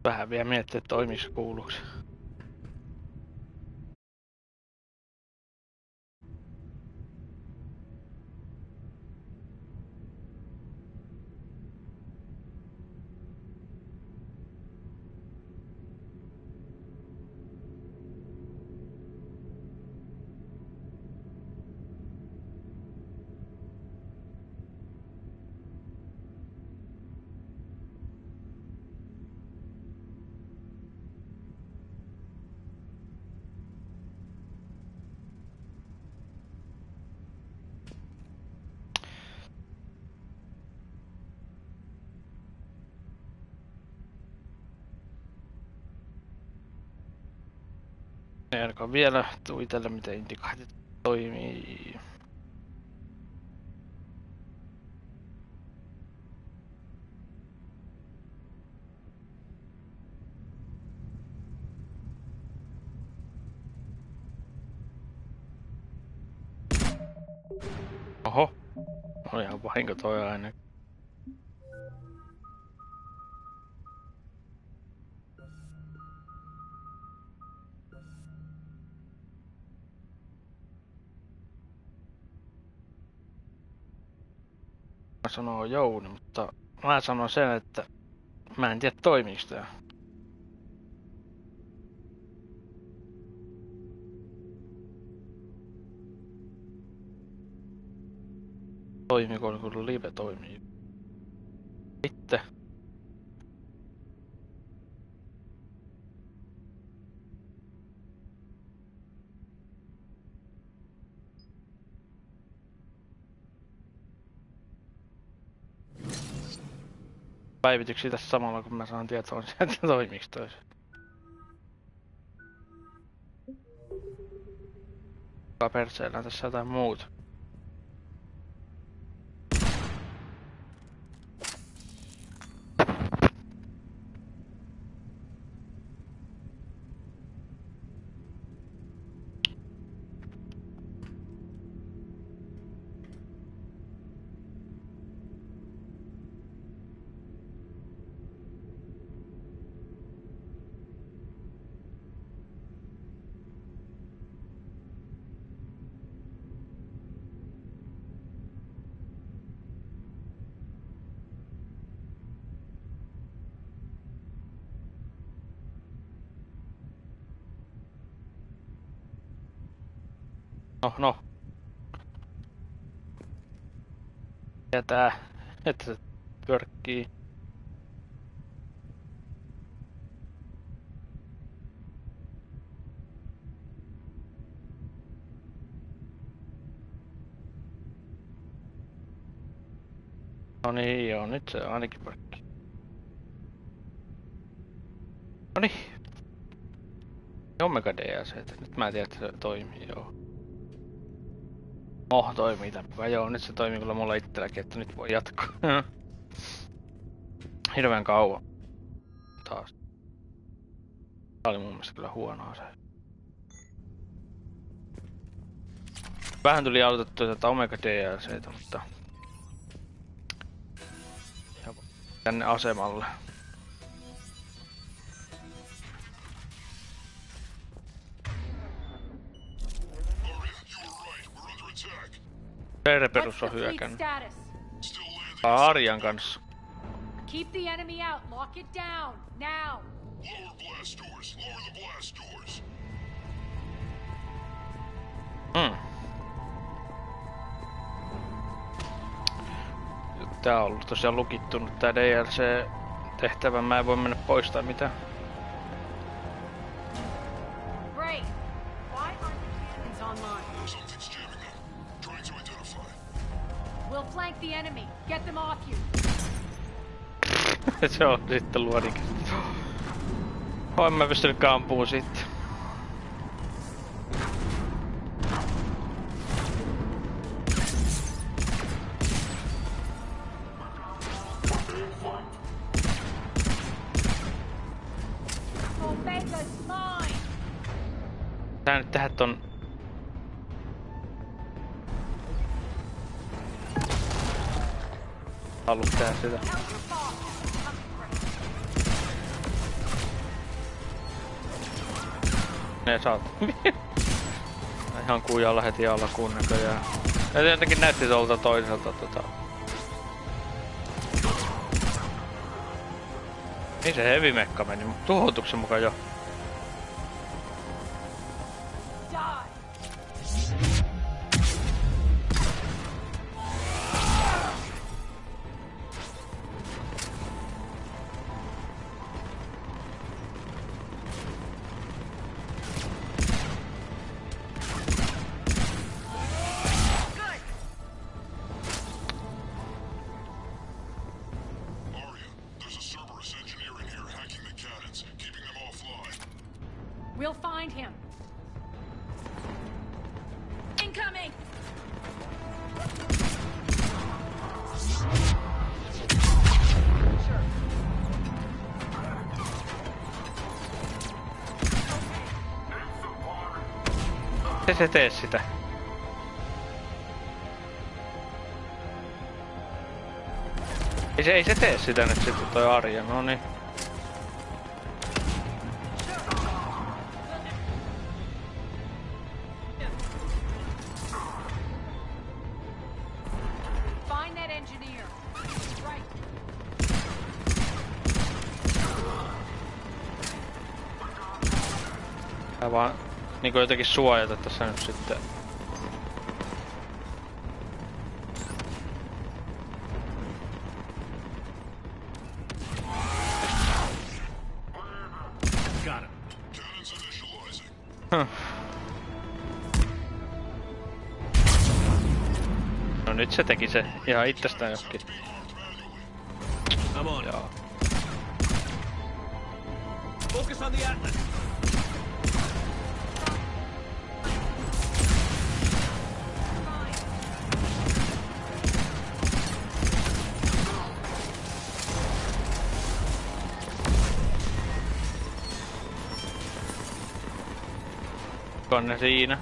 Vähän vielä miettiä, että toimisi kuuluksi. Ei ainakaan vielä tuitella, miten indikaatit toimii. Oho, oli ihan vahinko toi aina. Mä sanoo Jouni, mutta mä sanon sen, että mä en tiedä toimiiko tää. Toimiiko kun live toimii? Sitten. Päivityksiä tässä samalla kun mä saan tietoa, että toimiks toi. Perseellä tässä jotain muuta. No. Tietää, että se pörkkii. No niin, joo, nyt se ainakin pörkkii. Noniin. Omega DLC, nyt mä tiedän, että se toimii, joo. Toimii tämä. Joo, nyt se toimii kyllä mulla itselläkin, että nyt voi jatkaa. Hirveän kauan. Taas. Tää oli mun mielestä kyllä huonoa se. Vähän tuli aloitettua tätä Omega DLCtä, mutta... tänne asemalle. Cerberus on hyökännyt. Arjan kanssa. Keep the enemy out. Lock it down now. Tää on ollut tosiaan lukittunut tää DLC-tehtävä. Mä en voi mennä pois tai mitään. We'll flank the enemy. Get them off you. Se on sitten luodinkin. En mä pystynyt kampuun sitten. Tää nyt tehdä ton... Haluu tehdä sitä. Ne saat. Ihan kujalla heti alkuun näköjään. Ja jotenkin näytti tuolta toiselta Niin se heavy mekka meni, mutta tuhoutuksen mukaan jo. We'll find him. Incoming! Sure. Se tee sitä. Ei se tee sitä nyt sitten toi Arja, no niin. Vaan niinku jotenkin suojata tässä nyt sitten. No nyt se teki se ihan itsestään johonkin. Joo. Focus on the Atlas. Konne siinä.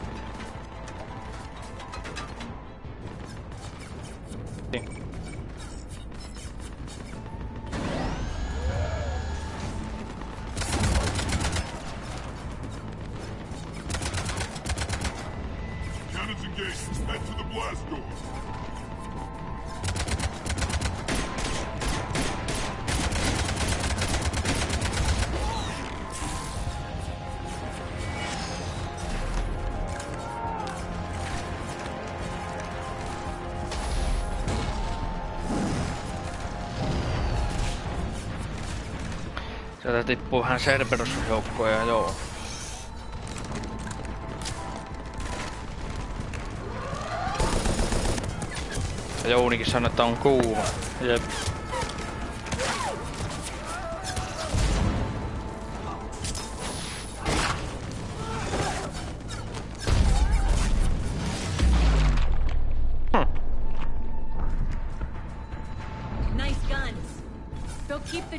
Cannons engaged. Head to the blast door. Sieltä tippuu vähän Cerberus-joukkoja, joo. Ja Jounikin sanoi, että on kuuma. Jep.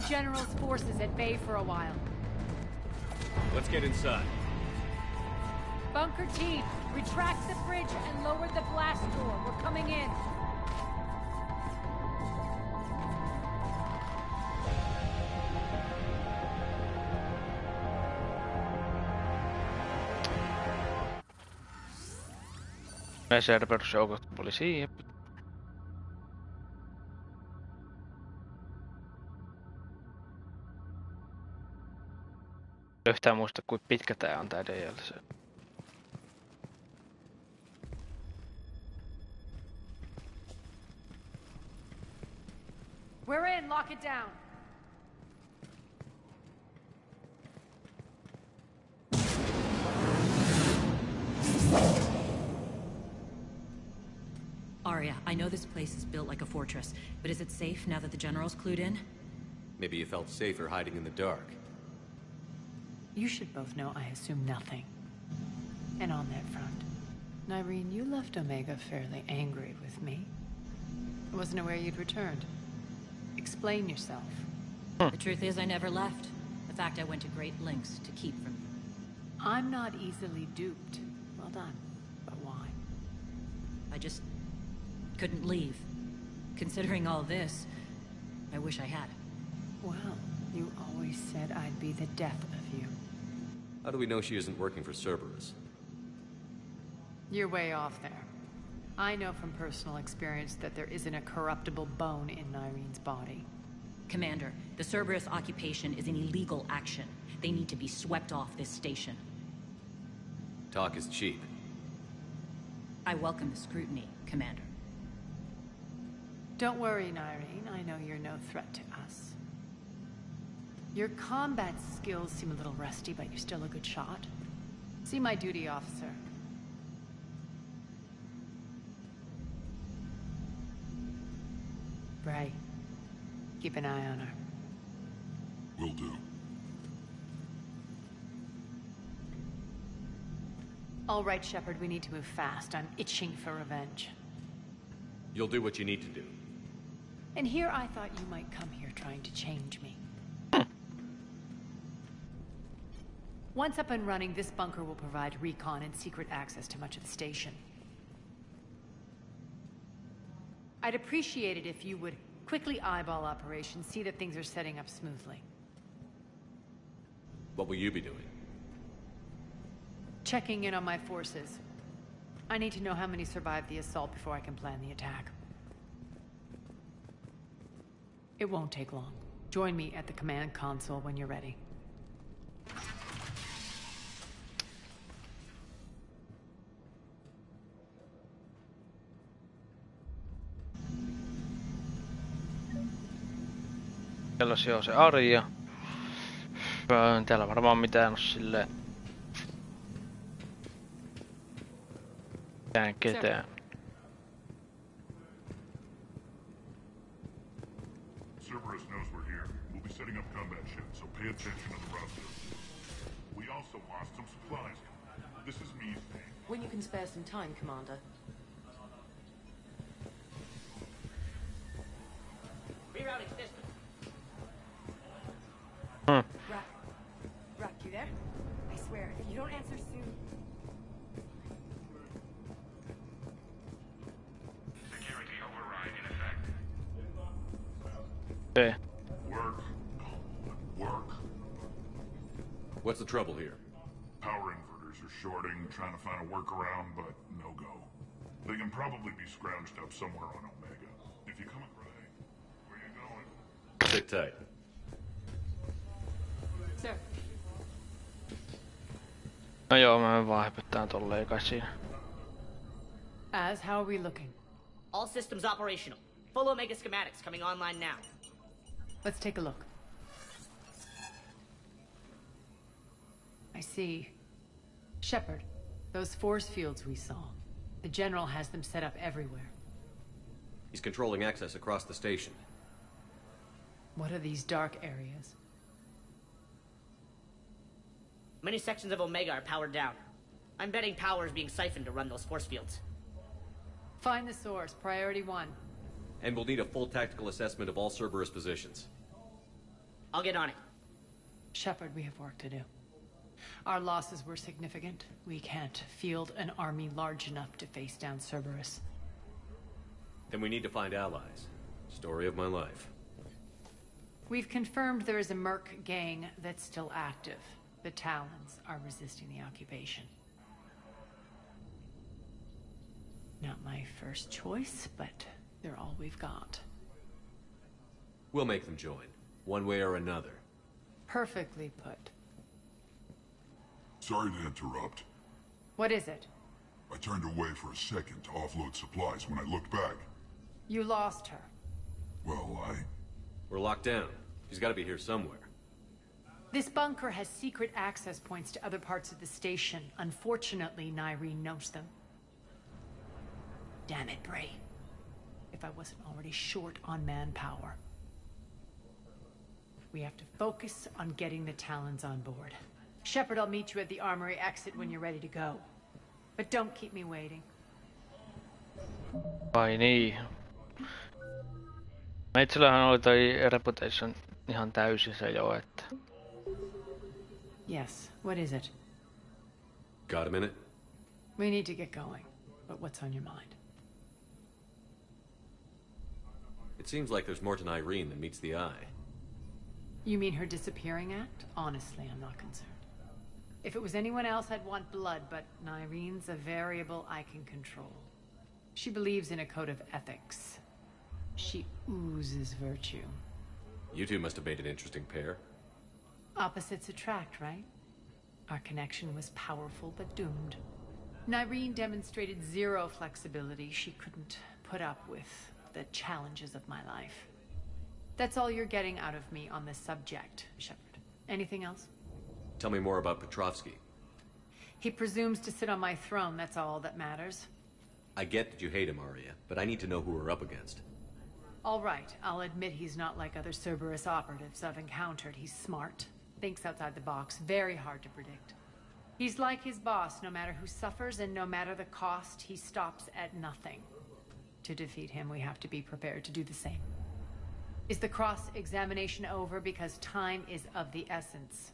General's forces at bay for a while. Let's get inside. Bunker team, retract the bridge and lower the blast door. We're coming in. Ne Cerberus-joukot oli siihen. Yhtään muista kuinka pitkä tää on tää DLC. We're in. Lock it down. Arya, I know this place is built like a fortress, but is it safe now that the General's clued in? Maybe you felt safer hiding in the dark. You should both know I assume nothing. And on that front, Nyreen, you left Omega fairly angry with me. I wasn't aware you'd returned. Explain yourself. The truth is I never left. The fact I went to great lengths to keep from you. I'm not easily duped. Well done. But why? I just couldn't leave. Considering all this, I wish I had. Well, you always said I'd be the death of you. How do we know she isn't working for Cerberus? You're way off there. I know from personal experience that there isn't a corruptible bone in Nyreen's body. Commander, the Cerberus occupation is an illegal action. They need to be swept off this station. Talk is cheap. I welcome the scrutiny, Commander. Don't worry, Nyreen. I know you're no threat to us. Your combat skills seem a little rusty, but you're still a good shot. See my duty officer. Bray, keep an eye on her. Will do. All right, Shepard, we need to move fast. I'm itching for revenge. You'll do what you need to do. And here I thought you might come here trying to change me. Once up and running, this bunker will provide recon and secret access to much of the station. I'd appreciate it if you would quickly eyeball operations, see that things are setting up smoothly. What will you be doing? Checking in on my forces. I need to know how many survived the assault before I can plan the attack. It won't take long. Join me at the command console when you're ready. Siellä on se Arja. Täällä varmaan mitään on silleen. Ketään. Cerberus knows we're here. We'll be setting up combat ships, so pay attention to the roster. We also lost some supplies. This is me saying. When you can spare some time, Commander. Rerouting system. Rack, you there? I swear, if you don't answer soon... Security override in effect. Okay. Work. Work. What's the trouble here? Power inverters are shorting, trying to find a workaround, but no go. They can probably be scrounged up somewhere on Omega. If you come at right, where you going? Sit tight. Sir. No joo, mä vaan hypättään tolleen kai siinä. As, how are we looking? All systems operational. Full Omega schematics coming online now. Let's take a look. I see. Shepard, those force fields we saw. The General has them set up everywhere. He's controlling access across the station. What are these dark areas? Many sections of Omega are powered down. I'm betting power is being siphoned to run those force fields. Find the source, priority 1. And we'll need a full tactical assessment of all Cerberus positions. I'll get on it. Shepard, we have work to do. Our losses were significant. We can't field an army large enough to face down Cerberus. Then we need to find allies. Story of my life. We've confirmed there is a Merc gang that's still active. The Talons are resisting the occupation. Not my first choice, but they're all we've got. We'll make them join, one way or another. Perfectly put. Sorry to interrupt. What is it? I turned away for a second to offload supplies when I looked back. You lost her. Well, We're locked down. She's got to be here somewhere. This bunker has secret access points to other parts of the station. Unfortunately, Nyreen knows them. Damn it, Bray. If I wasn't already short on manpower. We have to focus on getting the Talons on board. Shepard, I'll meet you at the armory exit when you're ready to go. But don't keep me waiting. Vai niin. Meitsillähän oli toi reputation ihan täysi se jo, että... Yes, what is it? Got a minute? We need to get going. But what's on your mind? It seems like there's more to Nyreen than meets the eye. You mean her disappearing act? Honestly, I'm not concerned. If it was anyone else, I'd want blood, but Nyreen's a variable I can control. She believes in a code of ethics. She oozes virtue. You two must have made an interesting pair. Opposites attract, right? Our connection was powerful but doomed. Nyreen demonstrated zero flexibility. She couldn't put up with the challenges of my life. That's all you're getting out of me on this subject, Shepard. Anything else? Tell me more about Petrovsky. He presumes to sit on my throne, that's all that matters. I get that you hate him, Arya, but I need to know who we're up against. All right, I'll admit he's not like other Cerberus operatives I've encountered. He's smart, thinks outside the box, very hard to predict. He's like his boss, no matter who suffers and no matter the cost, he stops at nothing. To defeat him, we have to be prepared to do the same. Is the cross-examination over because time is of the essence?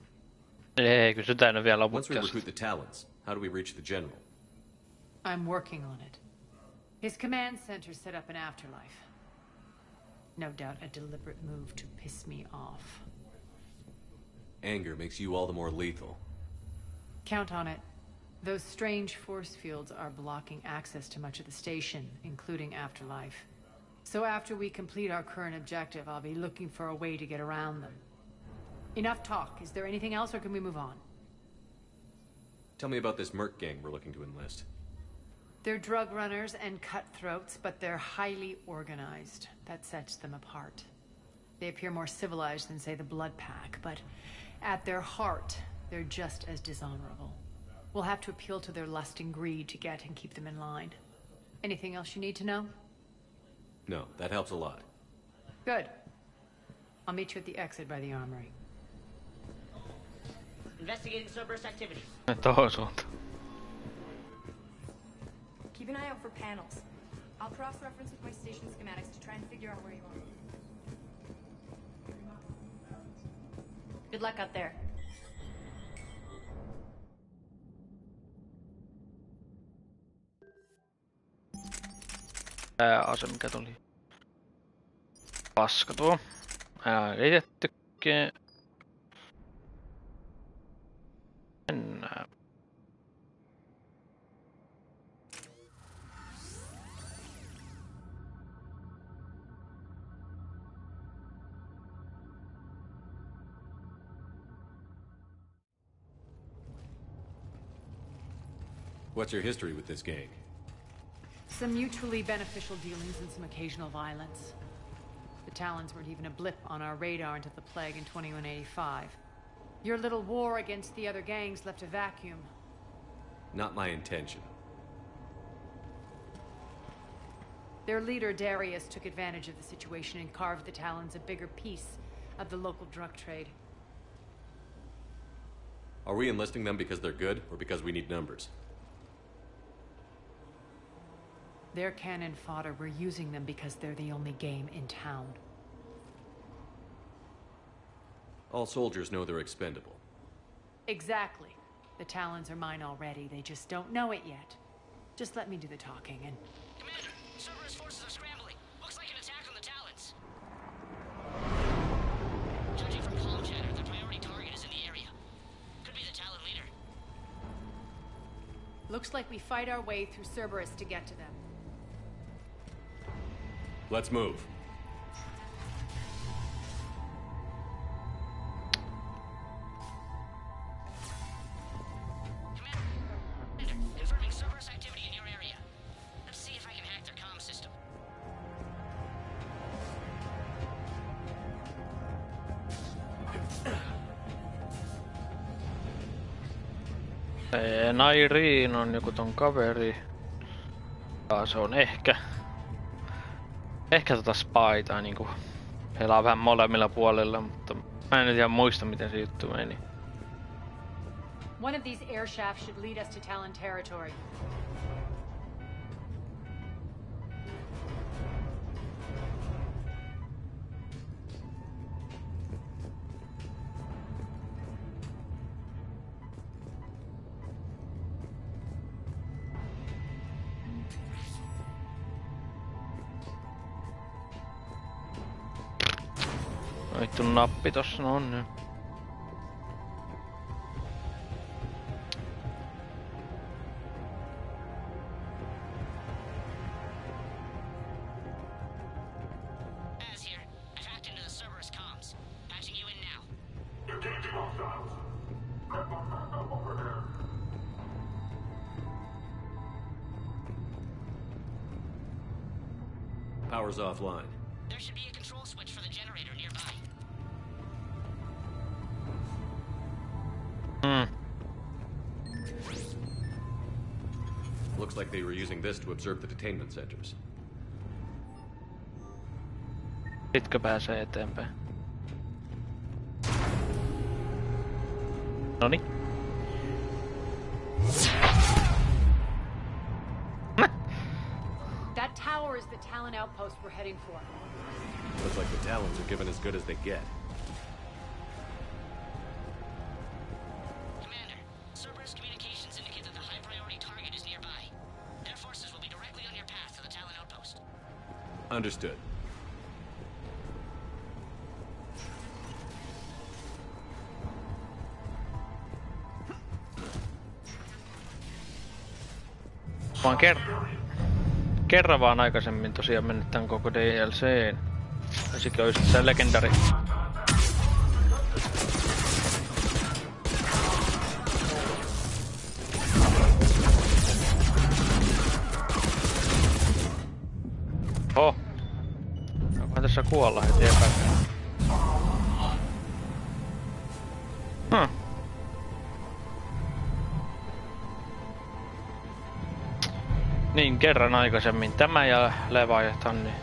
Ei, kysytään ne vielä Once we loput recruit the Talons, how do we reach the General? I'm working on it. His command center set up an afterlife. No doubt a deliberate move to piss me off. Anger makes you all the more lethal. Count on it. Those strange force fields are blocking access to much of the station, including afterlife. So after we complete our current objective, I'll be looking for a way to get around them. Enough talk. Is there anything else, or can we move on? Tell me about this Merc gang we're looking to enlist. They're drug runners and cutthroats, but they're highly organized. That sets them apart. They appear more civilized than, say, the Blood Pack, but at their heart, they're just as dishonorable. We'll have to appeal to their lust and greed to get and keep them in line. Anything else you need to know? No, that helps a lot. Good. I'll meet you at the exit by the armory. Investigating Cerberus activities. Tohon suuntaan. Keep an eye out for panels. I'll cross-reference with my station schematics to try and figure out where you are. Good luck out there. Tää ase mikä tuli. Paska tuo. Ei tykkää. Mennään. What's your history with this gang? Some mutually beneficial dealings and some occasional violence. The Talons weren't even a blip on our radar until the plague in 2185. Your little war against the other gangs left a vacuum. Not my intention. Their leader, Darius, took advantage of the situation and carved the Talons a bigger piece of the local drug trade. Are we enlisting them because they're good, or because we need numbers? They're cannon fodder. We're using them because they're the only game in town. All soldiers know they're expendable. Exactly. The Talons are mine already. They just don't know it yet. Just let me do the talking and... Commander, Cerberus forces are scrambling. Looks like an attack on the Talons. Judging from comm chatter, their priority target is in the area. Could be the Talon leader. Looks like we fight our way through Cerberus to get to them. Let's move. Nairiin on joku ton kaveri. Se on ehkä. Ehkä spy tai niinku pelaa vähän molemmilla puolilla, mutta mä en nyt ihan muista miten se juttu meni. One of these air shafts should lead us to Talon territory. Vittu nappi tossa on nyt. Power's offline. There should be a control switch for the generator nearby. Looks like they were using this to observe the detainment centers. Sitkö pääsee eteenpäin? Noni. That tower is the Talon outpost we're heading for. Looks like the Talons are given as good as they get. Commander, Cerberus communications indicate that the high-priority target is nearby. Their forces will be directly on your path to the Talon outpost. Understood. Vaan kerran vaan aikaisemmin tosiaan mennyt tän koko DLC:n. Ja sekin on just se legendari. Oho. Onkohan tässä kuolla heti epäillä? Niin, kerran aikaisemmin tämä ja Leviathan, niin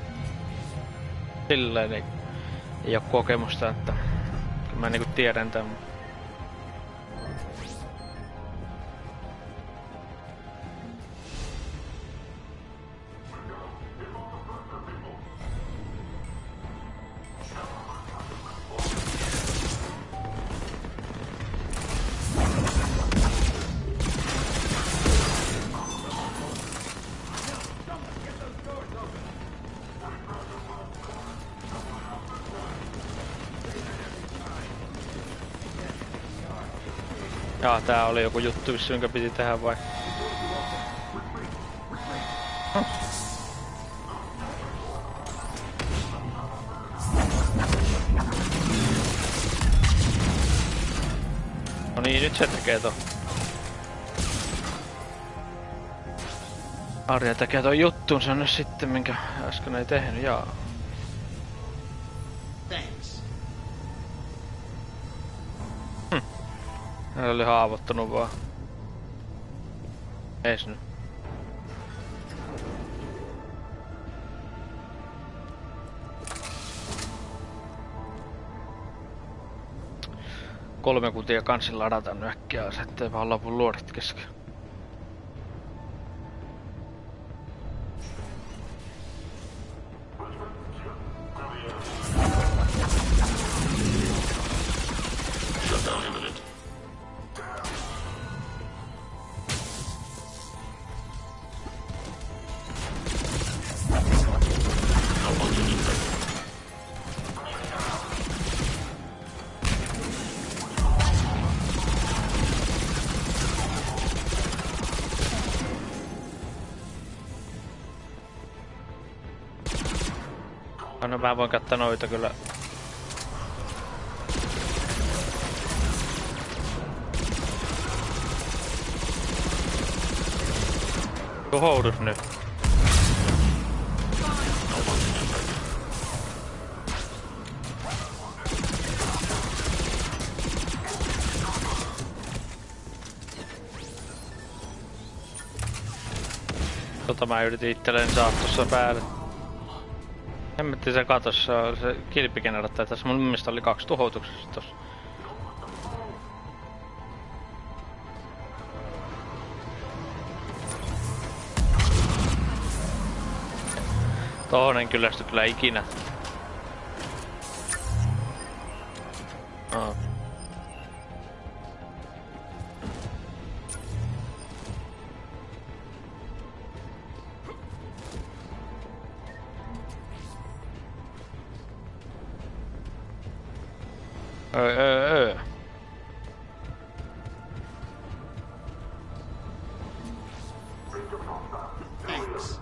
silleen ei oo kokemusta, että kyllä mä niinku tiedän tämän. Jaa, tää oli joku juttu vissi, jonka piti tehdä vai? No niin, nyt se tekee ton. Arja tekee ton juttuunsa nyt sitten, minkä äsken ei tehnyt, jaa. Hän oli haavoittunut vaan. Ees nyt. Kolme kutia kansin ladata nyt äkkiä, ettei vaan lopun luodit kesken. No mä voin katsoa noita kyllä. Tuhoudus nyt. mä yritin itselleen saada tossa päälle. Hemmetti se katos, se kilpigeneraattori tässä mun mielestä oli 2 tuhoituksessa tossa. Tohon en kyllästy kyllä ikinä. Thanks.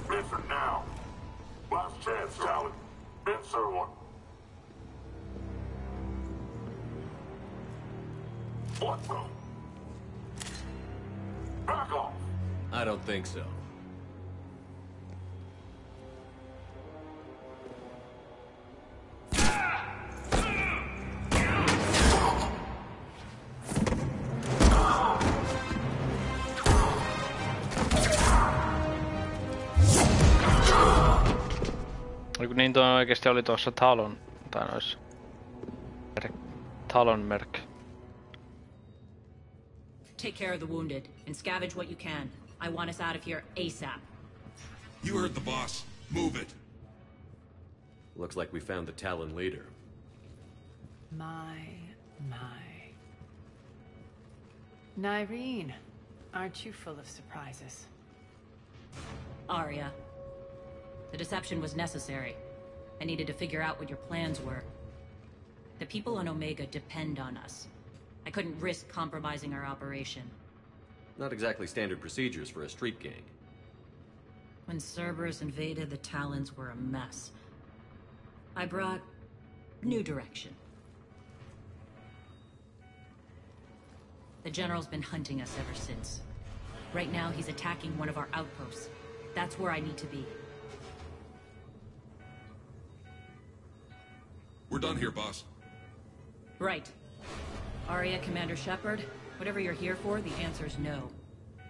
Listen now. Last chance, Talon. Answer one. What the? Back off. I don't think so. Niin tuo oikeesti oli tuossa Talon, tai noissa Talon merkki. Take care of the wounded and scavenge what you can. I want us out of here ASAP. You heard the boss. Move it. Looks like we found the Talon leader. My. Nyreen, aren't you full of surprises? Arya. The deception was necessary. I needed to figure out what your plans were. The people on Omega depend on us. I couldn't risk compromising our operation. Not exactly standard procedures for a street gang. When Cerberus invaded, the Talons were a mess. I brought new direction. The General's been hunting us ever since. Right now, he's attacking one of our outposts. That's where I need to be. We're done here, boss. Right. Arya, Commander Shepard, whatever you're here for, the answer's no.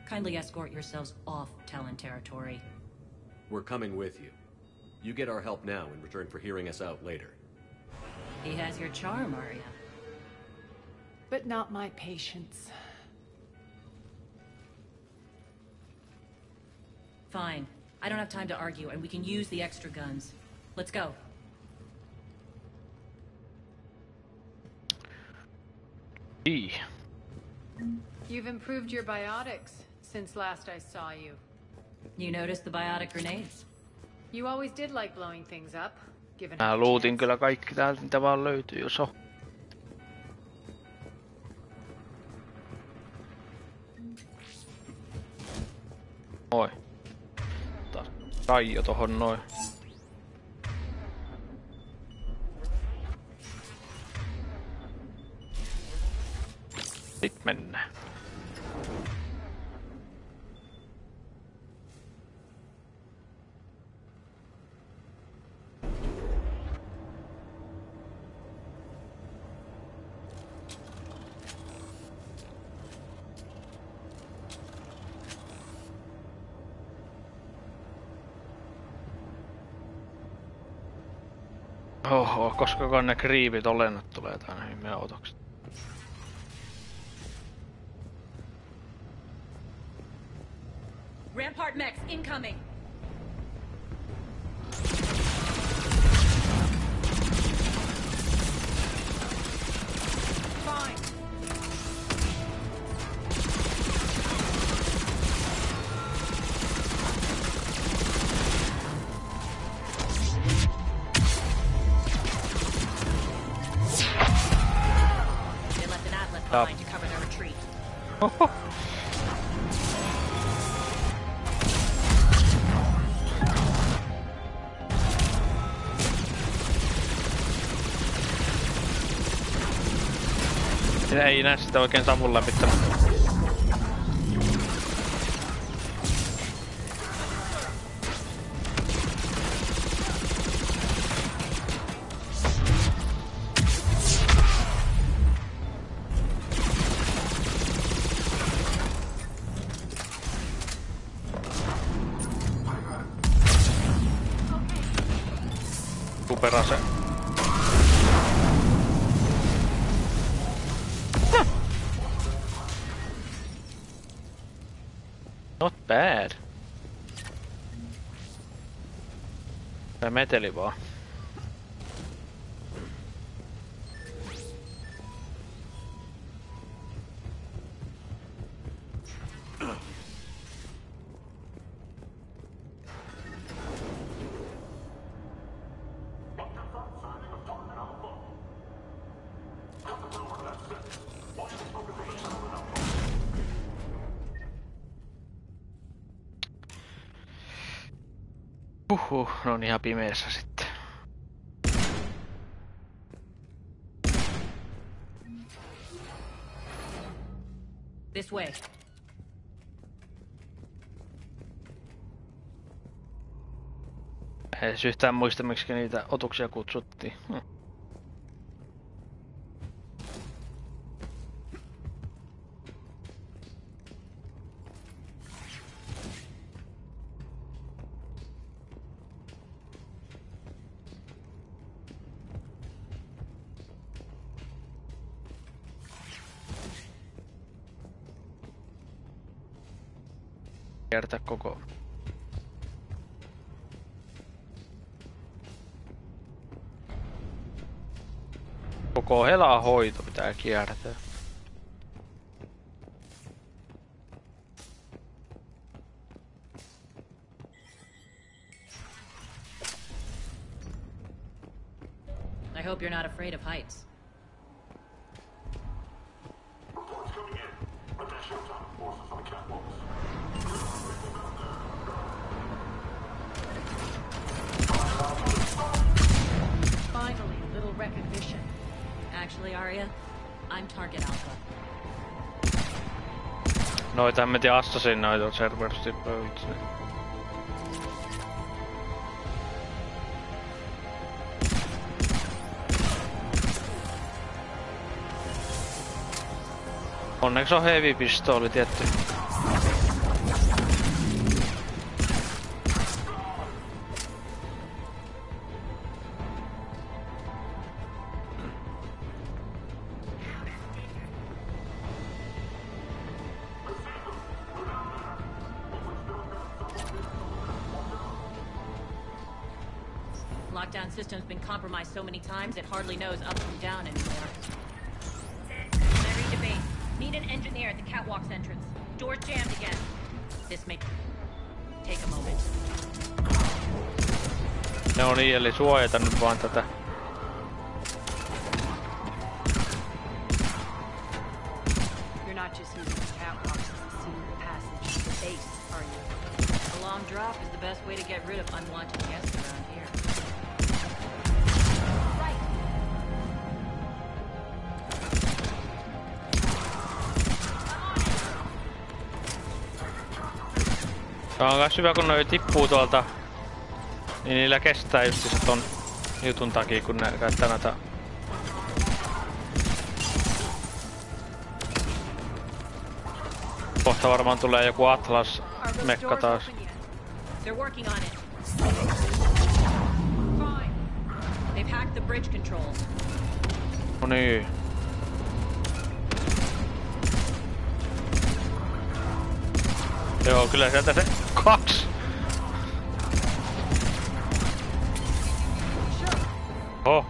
Kindly escort yourselves off Talon territory. We're coming with you. You get our help now in return for hearing us out later. He has your charm, Arya. But not my patience. Fine. I don't have time to argue, and we can use the extra guns. Let's go. You've improved your biotics since last I saw you. You noticed the biotic grenades? You always did like blowing things up, given Mä half a luutin chance. kyllä kaikki täältä, mitä vaan löytyy, jos on. Oi. Taas Raiju tohon noin. Sitten mennään. Oho, koska ne kriivit olennot tulee tänne meidän autoksi. Rampart mechs incoming! Fine. They left an atlas behind to cover their retreat. Ei näe sitä oikein savun läpi. perase. Not bad. Tää meteli vaan. Ne on ihan pimeässä sitten. This way. Ei edes yhtään muista, miksi niitä otuksia kutsuttiin. Kiertää koko helan hoito pitää kiertää. I hope you're not afraid of heights. Finally, a little recognition. Actually, Arya, I'm target alpha. Noita en mä tiedä Assassin noita serversti pöytsi. Onneksi on heavy pistooli tietty. Lockdown system's been compromised so many times it hardly knows up from down anymore. I read debate. Need an engineer at the catwalk's entrance. Door's jammed again. This may take a moment. Ne on niin, eli suojata nyt vaan tätä. You're not just using the catwalk as a secret passage to the base, are you? A long drop is the best way to get rid of unwanted guests around here. Right. Tää on kans hyvä, kun noi tippuu tuolta, niin niillä kestää just se ton jutun takia, kun ne käyttää näitä. Kohta varmaan tulee joku Atlas-mekka taas. They're working on it. Fine. They've hacked the bridge controls. No niin. Joo, kyllä sieltä se 2. Oh.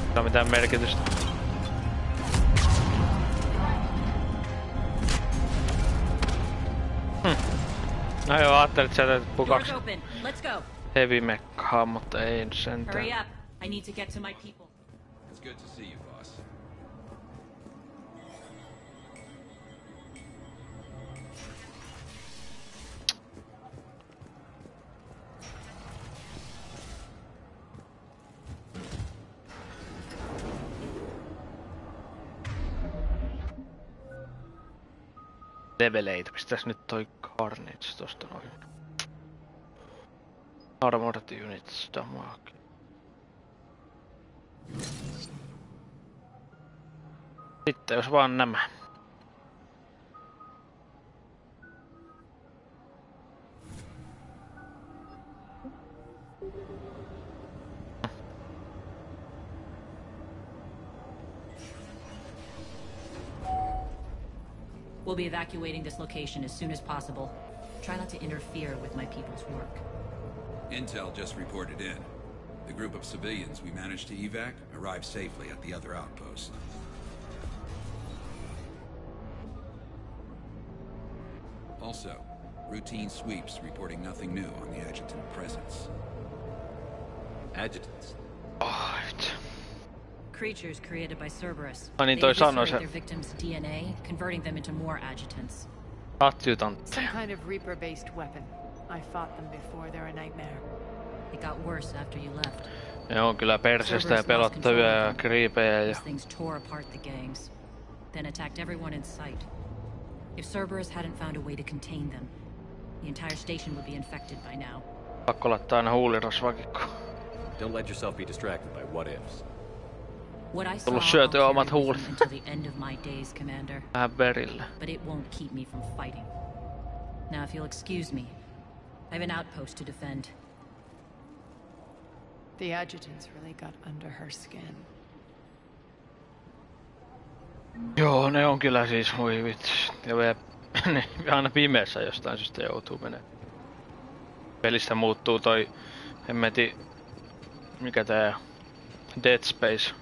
Ei ole mitään merkitystä. No joo, ajattelin, että sieltä tippuu 2 heavy mekkaa, mutta ei nyt sentään. Hurry up. I need to get to my people. It's good to see you, boss. Leveleitä. Pistäis nyt toi Carnage tosta noin. Armored units damage. Sitten jos vaan nämä. We'll be evacuating this location as soon as possible. Try not to interfere with my people's work. Intel just reported in. The group of civilians we managed to evac arrived safely at the other outpost. Also, routine sweeps reporting nothing new on the adjutant presence. Adjutants? Creatures created by Cerberus. No niin, They toi sanoi eviscerate se. their victims' DNA, converting them into more adjutants. Adjutantti. Some kind of Reaper-based weapon. I fought them before. They're a nightmare. It got worse after you left. Ne on kyllä persestä ja Cerberus lost control pelottavia ja of them. kriipejä ja... These things tore apart the gangs, then attacked everyone in sight. If Cerberus hadn't found a way to contain them, the entire station would be infected by now. Pakko laittaa aina huulirasvakikko. Don't let yourself be distracted by what ifs. What I saw Tullut I'll syötyä carry omat with me huulet. until the end of my days, Commander. Vähän verillä. But it won't keep me from fighting. Now, if you'll excuse me, I have an outpost to defend. The adjutants really got under her skin. Joo, ne on kyllä siis, voi vitsi. Ja vielä, ne aina pimeässä jostain syystä joutuu menemään. Pelistä muuttuu toi hemmeti, mikä tää Dead Space.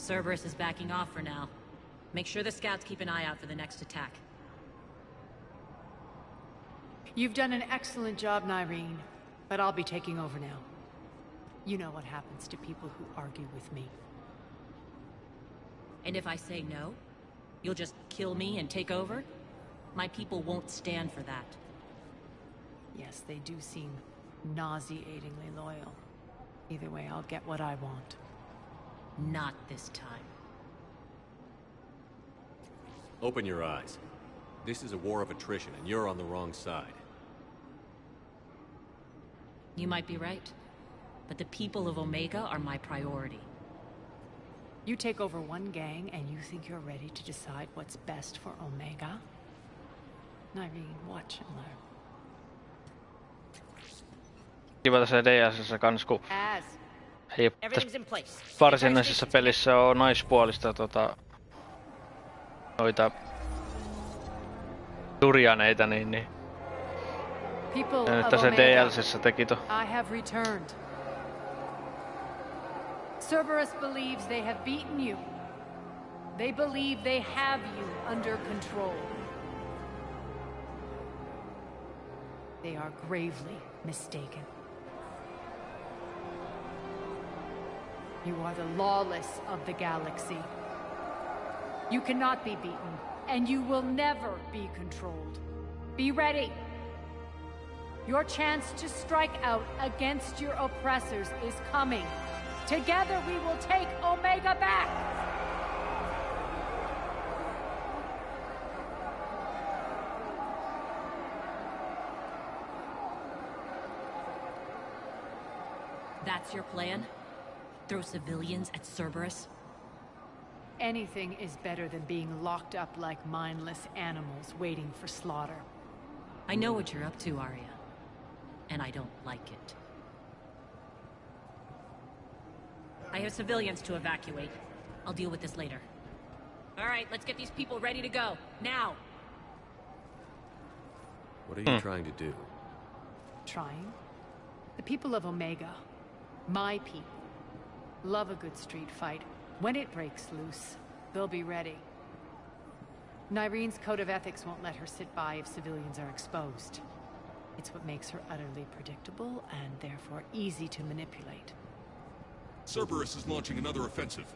Cerberus is backing off for now. Make sure the scouts keep an eye out for the next attack. You've done an excellent job, Nyreen, but I'll be taking over now. You know what happens to people who argue with me. And if I say no, you'll just kill me and take over? My people won't stand for that. Yes, they do seem nauseatingly loyal. Either way, I'll get what I want. Not this time. Open your eyes. This is a war of attrition, and you're on the wrong side. You might be right, but the people of Omega are my priority. You take over one gang and you think you're ready to decide what's best for Omega? Nyreen, watch and learn. Kiva tässä DLC:ssä kans, kun As ei tässä varsinaisessa pelissä oo naispuolista noita turjaneita, niin people ja nyt of tässä Omega, DLC:ssä teki to. I have returned. Cerberus believes they have beaten you. They believe they have you under control. They are gravely mistaken. You are the lawless of the galaxy. You cannot be beaten, and you will never be controlled. Be ready. Your chance to strike out against your oppressors is coming. Together we will take Omega back! That's your plan? Throw civilians at Cerberus? Anything is better than being locked up like mindless animals waiting for slaughter. I know what you're up to, Arya. And I don't like it. I have civilians to evacuate. I'll deal with this later. All right, let's get these people ready to go. Now! What are you trying to do? Trying? The people of Omega, my people, love a good street fight. When it breaks loose, they'll be ready. Nyreen's code of ethics won't let her sit by if civilians are exposed. It's what makes her utterly predictable and therefore easy to manipulate. Cerberus is launching another offensive.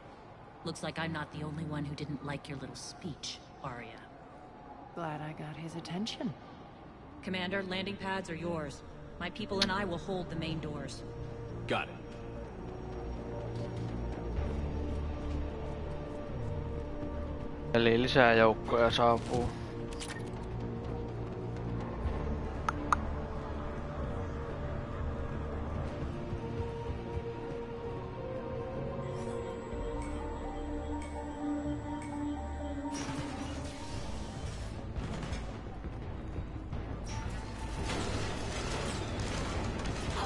Looks like I'm not the only one who didn't like your little speech, Arya. Glad I got his attention. Commander, landing pads are yours. My people and I will hold the main doors. Got it. Eli lisää joukkoja saapuu.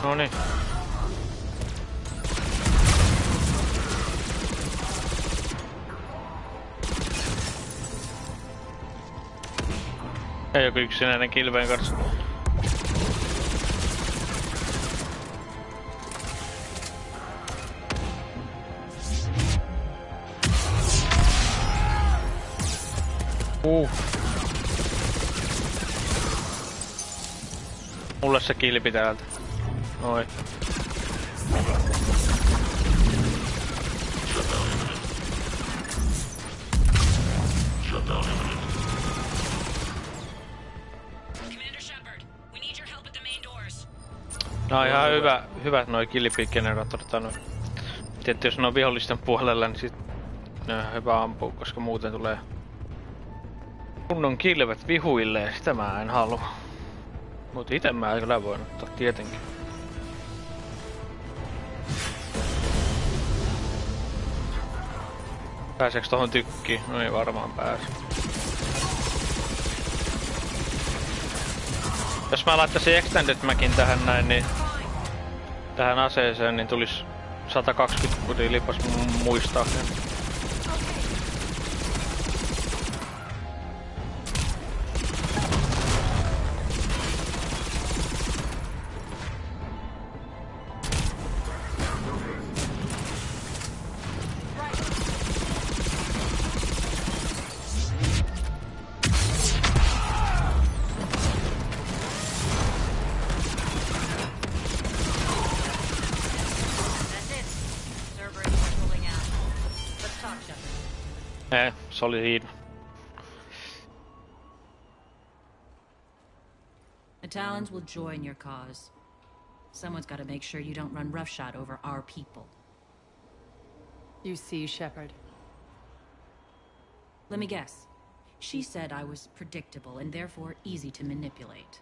Noniin. Ei joku yksinäinen kilveen kanssa. Mulle se kilpi täältä. Noin. No ihan hyvät noi kilpigeneraattorit on. Tietysti jos ne on vihollisten puolella, niin sit ne on hyvä ampua, koska muuten tulee kunnon kilvet vihuille ja sitä mä en halua. Mut ite mä kyllä voin ottaa tietenkin. Pääseekö tohon tykkiin? No ei varmaan pääse. Jos mä laittaisin Extended Macin tähän näin, niin tähän aseeseen, niin tulis 120 kutia lipas muistaakseni. Se oli siinä. The Talons will join your cause. Someone's got to make sure you don't run roughshod over our people. You see, Shepard. Let me guess. She said I was predictable and therefore easy to manipulate.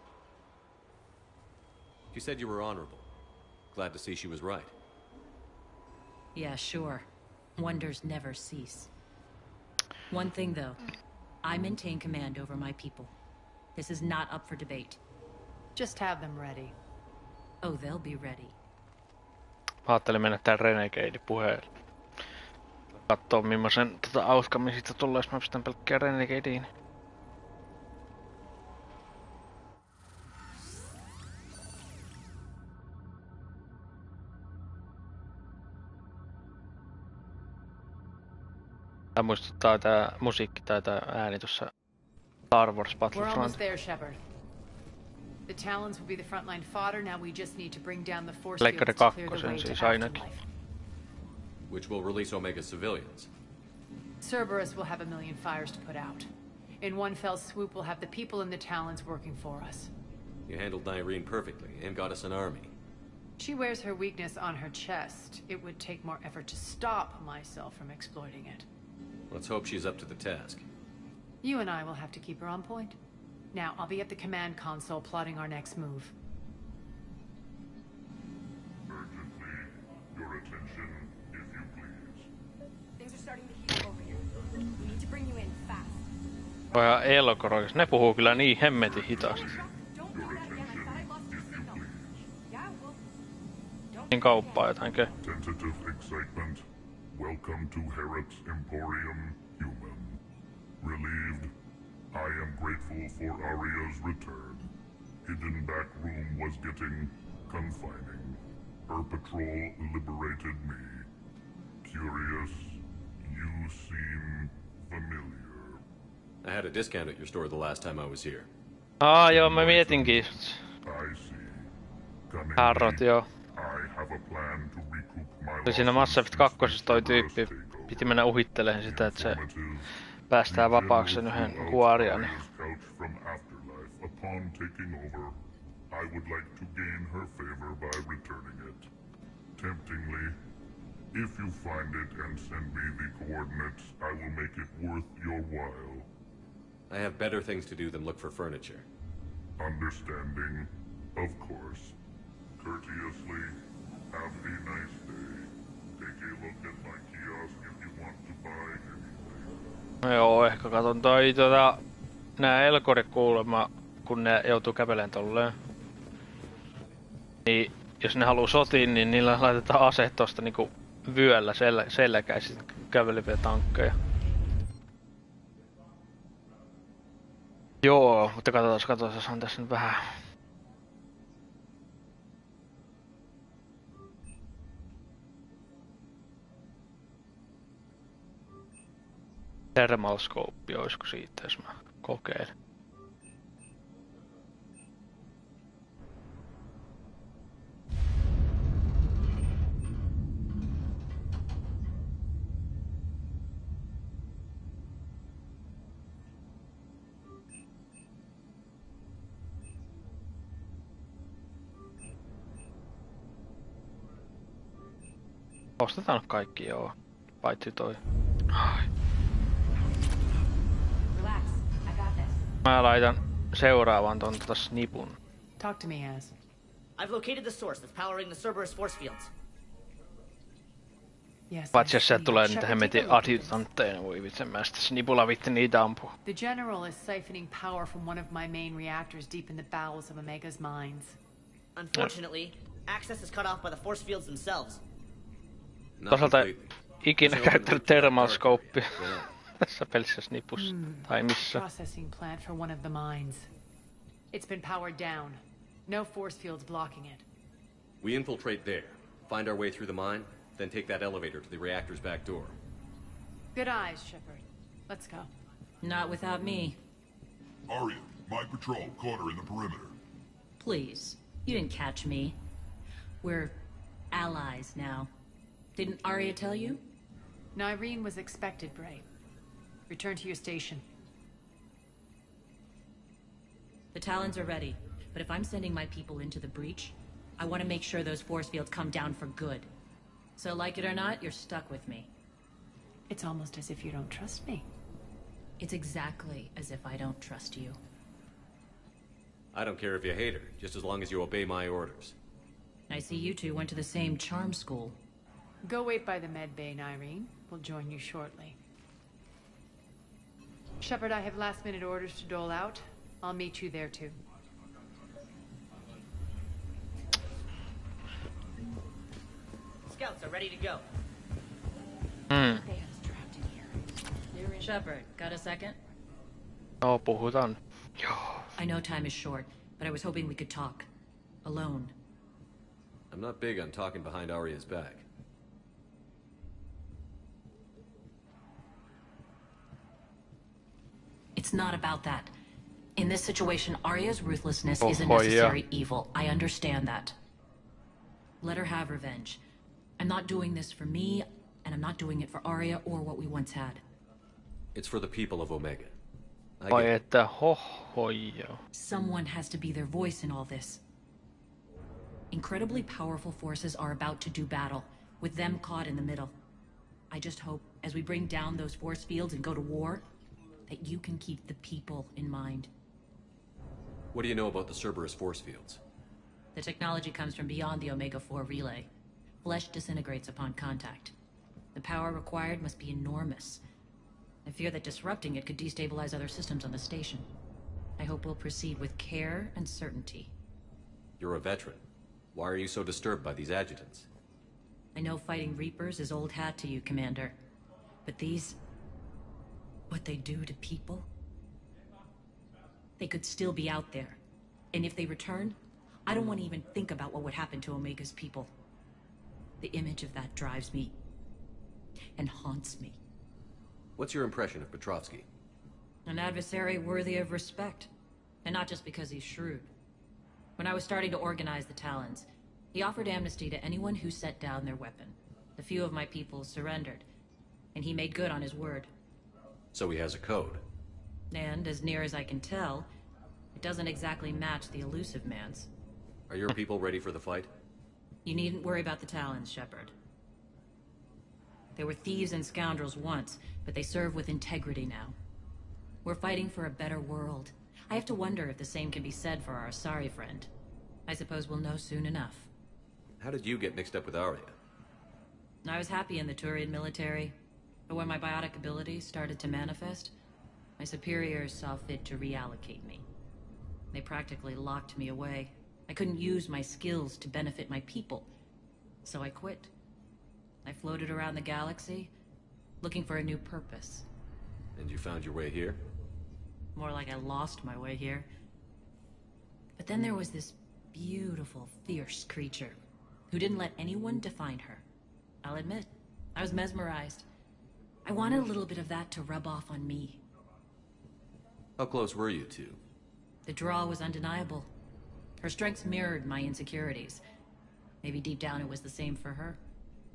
She said you were honorable. Glad to see she was right. Yeah, sure. Wonders never cease. One thing, though. I maintain command over my people. This is not up for debate. Just have them ready. Oh, they'll be ready. Mä ajattelin mennä tän Renegade-puheelle. Kattoo millaisen outcomein siitä tulee, jos mä pistän pelkkää Renegadeen. Tää muistuttaa tää musiikki tai tää ääni tuossa Star Wars Battlefront. We're almost there, Shepard. The Talons will be the frontline fodder. Now we just need to bring down the force fields to clear the way to afterlife. Which will release Omega civilians. Cerberus will have a million fires to put out. In one fell swoop, we'll have the people in the Talons working for us. You handled Irene perfectly and got us an army. She wears her weakness on her chest. It would take more effort to stop myself from exploiting it. Let's hope she's up to the task. You and I will have to keep her on point. Now, I'll be at the command console plotting our next move. Urgently, your attention, if you please. Things are starting to heat up over here. We need to bring you in fast. Vai Elkorois, ne puhuu kyllä niin hemmetin hitaasti. Don't do that again. I thought I lost your signal. Yeah, well, don't. Niin kauppaa jotankö? Tentative excitement. Welcome to Herod's Emporium, human. Relieved, I am grateful for Aria's return. Hidden back room was getting confining. Her patrol liberated me. Curious, you seem familiar. I had a discount at your store the last time I was here. Joo, mä mietinkin. I see. Harrot, joo. I have a plan to recoup my Oli siinä Mass Effect 2 toi tyyppi. Piti mennä uhitteleen sitä, että se päästään vapaaksi sen yhden kuorian. Upon taking over, I would like to gain her favor by returning it. Temptingly, if you find it and send me the coordinates, I will make it worth your while. I have better things to do than look for furniture. Understanding, of course. Courteously, have a nice day. Take a look at my kiosk if you want to buy anything. Joo, ehkä katon nää Elkorit kuulemma, kun ne joutuu käveleen tolleen. Niin, jos ne haluu sotiin, niin niillä laitetaan aseet tosta niinku vyöllä selkään ja sit käveleviä tankkeja. Joo, mutta katsotaan, on tässä nyt vähän... Thermal scope, olisiko siitä, jos mä kokeilen. Ostetaan kaikki, joo. Paitsi toi. Ai. Relax. I got this. Mä laitan seuraavan ton snipun. Talk to me, Az. I've located the source that's powering the Cerberus force fields. Yes. Paitsi jos I sieltä see. tulee niitä Shepard, hemmetin take a look at this. adjutantteja, voi vitsen mä sitä snipulla vitti niitä ampuu. The General is siphoning power from one of my main reactors deep in the bowels of Omega's mines. Unfortunately, access is cut off by the force fields themselves. Toisaalta completely. ikinä Se on käyttänyt thermal scopea tässä pelissä snipussa. Tai missä. Processing plant for one of the mines. It's been powered down. No force fields blocking it. We infiltrate there, find our way through the mine, then take that elevator to the reactor's back door. Good eyes, Shepard. Let's go. Not without me. Arya, my patrol caught her in the perimeter. Please. You didn't catch me. We're allies now. Didn't Arya tell you? Nyreen was expected, Bray. Return to your station. The Talons are ready, but if I'm sending my people into the breach, I want to make sure those force fields come down for good. So like it or not, you're stuck with me. It's almost as if you don't trust me. It's exactly as if I don't trust you. I don't care if you hate her, just as long as you obey my orders. I see you two went to the same charm school. Go wait by the med bay, Nyreen. We'll join you shortly. Shepard, I have last-minute orders to dole out. I'll meet you there too. Scouts are ready to go. They have us trapped in here. Shepard, got a second? Joo, puhutaan. Joo. I know time is short, but I was hoping we could talk. Alone. I'm not big on talking behind Arya's back. It's not about that. In this situation, Arya's ruthlessness is a Oh, yeah. necessary evil. I understand that. Let her have revenge. I'm not doing this for me, and I'm not doing it for Arya or what we once had. It's for the people of Omega. I Vai get it. että hohoi. Someone has to be their voice in all this. Incredibly powerful forces are about to do battle, with them caught in the middle. I just hope, as we bring down those force fields and go to war, that you can keep the people in mind. What do you know about the Cerberus force fields? The technology comes from beyond the Omega-4 relay. Flesh disintegrates upon contact. The power required must be enormous. I fear that disrupting it could destabilize other systems on the station. I hope we'll proceed with care and certainty. You're a veteran. Why are you so disturbed by these adjutants? I know fighting Reapers is old hat to you, Commander. But these... what they do to people? They could still be out there. And if they return, I don't want to even think about what would happen to Omega's people. The image of that drives me... and haunts me. What's your impression of Petrovsky? An adversary worthy of respect. And not just because he's shrewd. When I was starting to organize the Talons, he offered amnesty to anyone who set down their weapon. A few of my people surrendered, and he made good on his word. So he has a code. And, as near as I can tell, it doesn't exactly match the elusive man's. Are your people ready for the fight? You needn't worry about the Talons, Shepard. They were thieves and scoundrels once, but they serve with integrity now. We're fighting for a better world. I have to wonder if the same can be said for our Asari friend. I suppose we'll know soon enough. How did you get mixed up with Arya? I was happy in the Turian military, but when my biotic abilities started to manifest, my superiors saw fit to reallocate me. They practically locked me away. I couldn't use my skills to benefit my people, so I quit. I floated around the galaxy, looking for a new purpose. And you found your way here? More like I lost my way here. But then there was this beautiful, fierce creature who didn't let anyone define her. I'll admit, I was mesmerized. I wanted a little bit of that to rub off on me. How close were you two? The draw was undeniable. Her strengths mirrored my insecurities. Maybe deep down it was the same for her.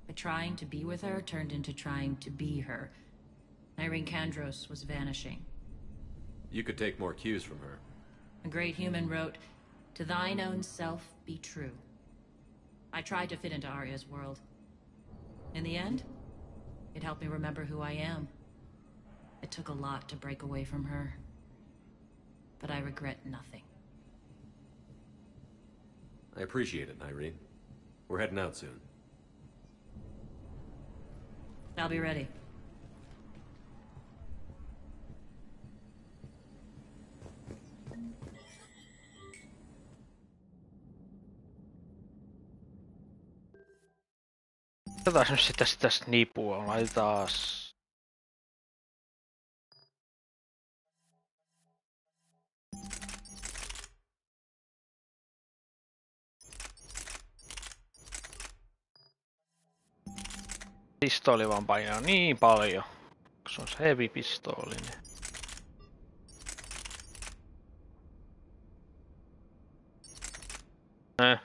But trying to be with her turned into trying to be her. Irene Kandros was vanishing. You could take more cues from her. A great human wrote, "To thine own self be true." I tried to fit into Arya's world. In the end, it helped me remember who I am. It took a lot to break away from her. But I regret nothing. I appreciate it, Irene. We're heading out soon. I'll be ready. Otetaan nyt sitä snipua, laitetaan. Pistooli vaan painaa niin paljon, kun se on se heavy pistooli. Niin.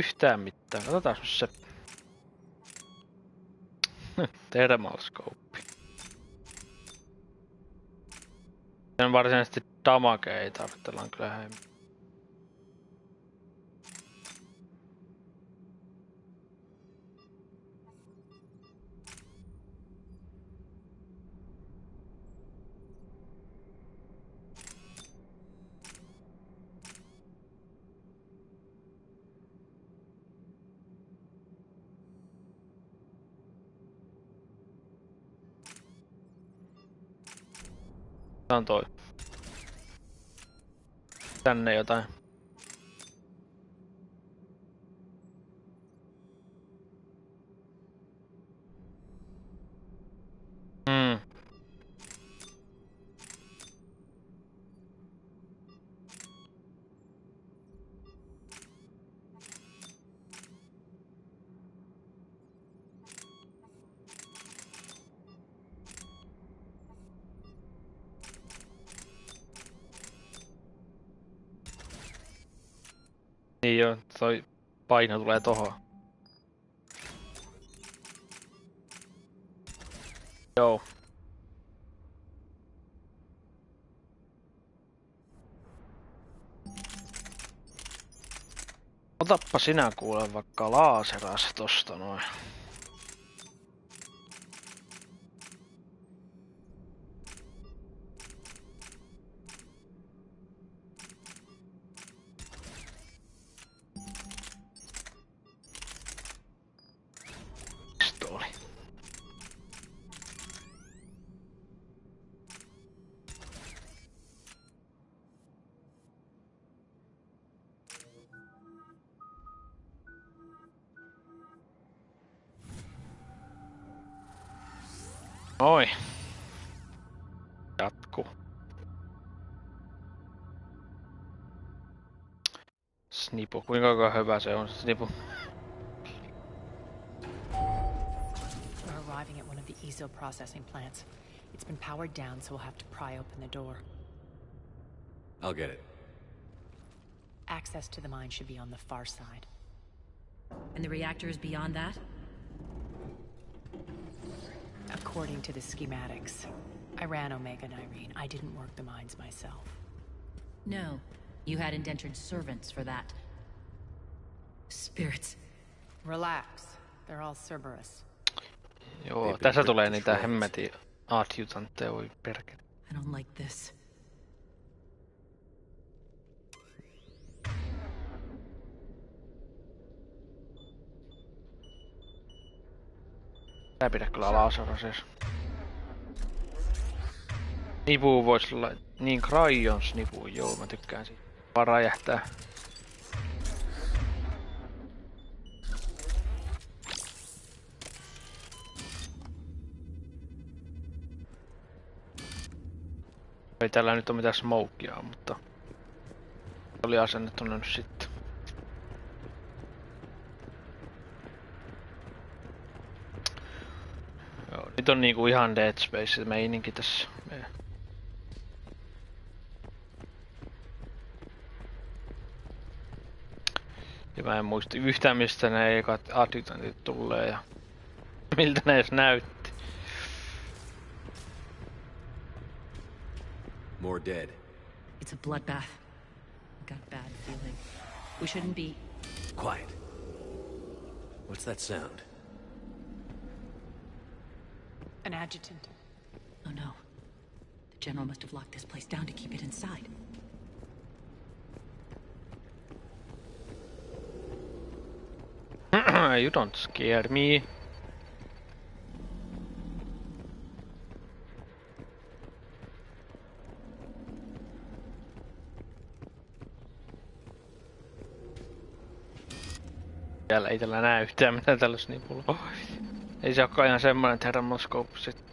Yhtään mitään. Otetaan nyt se thermal scope. Sen varsinaisesti damagea ei tarvitella kyllä hemmin. Tää on toi. Tänne jotain. Niin joo, toi paino tulee tohon. Joo. Otappa sinä kuule vaikka laaseras tosta noin. Oi. Jatku. Snipu. Kuinka hyvä se on snipu? We're arriving at one of the ESO processing plants. It's been powered down, so we'll have to pry open the door. I'll get it. Access to the mine should be on the far side. And the reactor is beyond that? According to the schematics. I ran Omega and Irene. I didn't work the mines myself. No. You had indentured servants for that. Spirits. Relax. They're all Cerberus. Joo, tässä tulee niitä hemmetin adjutantteja, voi perkele. I don't like this. Tää pidä kyllä laserasessa. Nipu vois olla niin Cryons nipu, joo mä tykkään siitä. Vaan räjähtää. Ei täällä nyt ole mitään smokea, mutta oli asennettuna nyt sitten. Joo, nyt on niinku ihan Dead Space meininki tässä. Ja mä en muista yhtään mistä ne ekat adjutantit tulee ja miltä ne edes näytti. More dead. It's a bloodbath. I got a bad feeling. We shouldn't be... Quiet. What's that sound? An adjutant. Oh no. The general must have locked this place down to keep it inside. You don't scare me. Täällä ei tällä näy yhtään mitään tällaista nipulla. Oh. Ei se olekaan ihan semmoinen thermalscope sitten.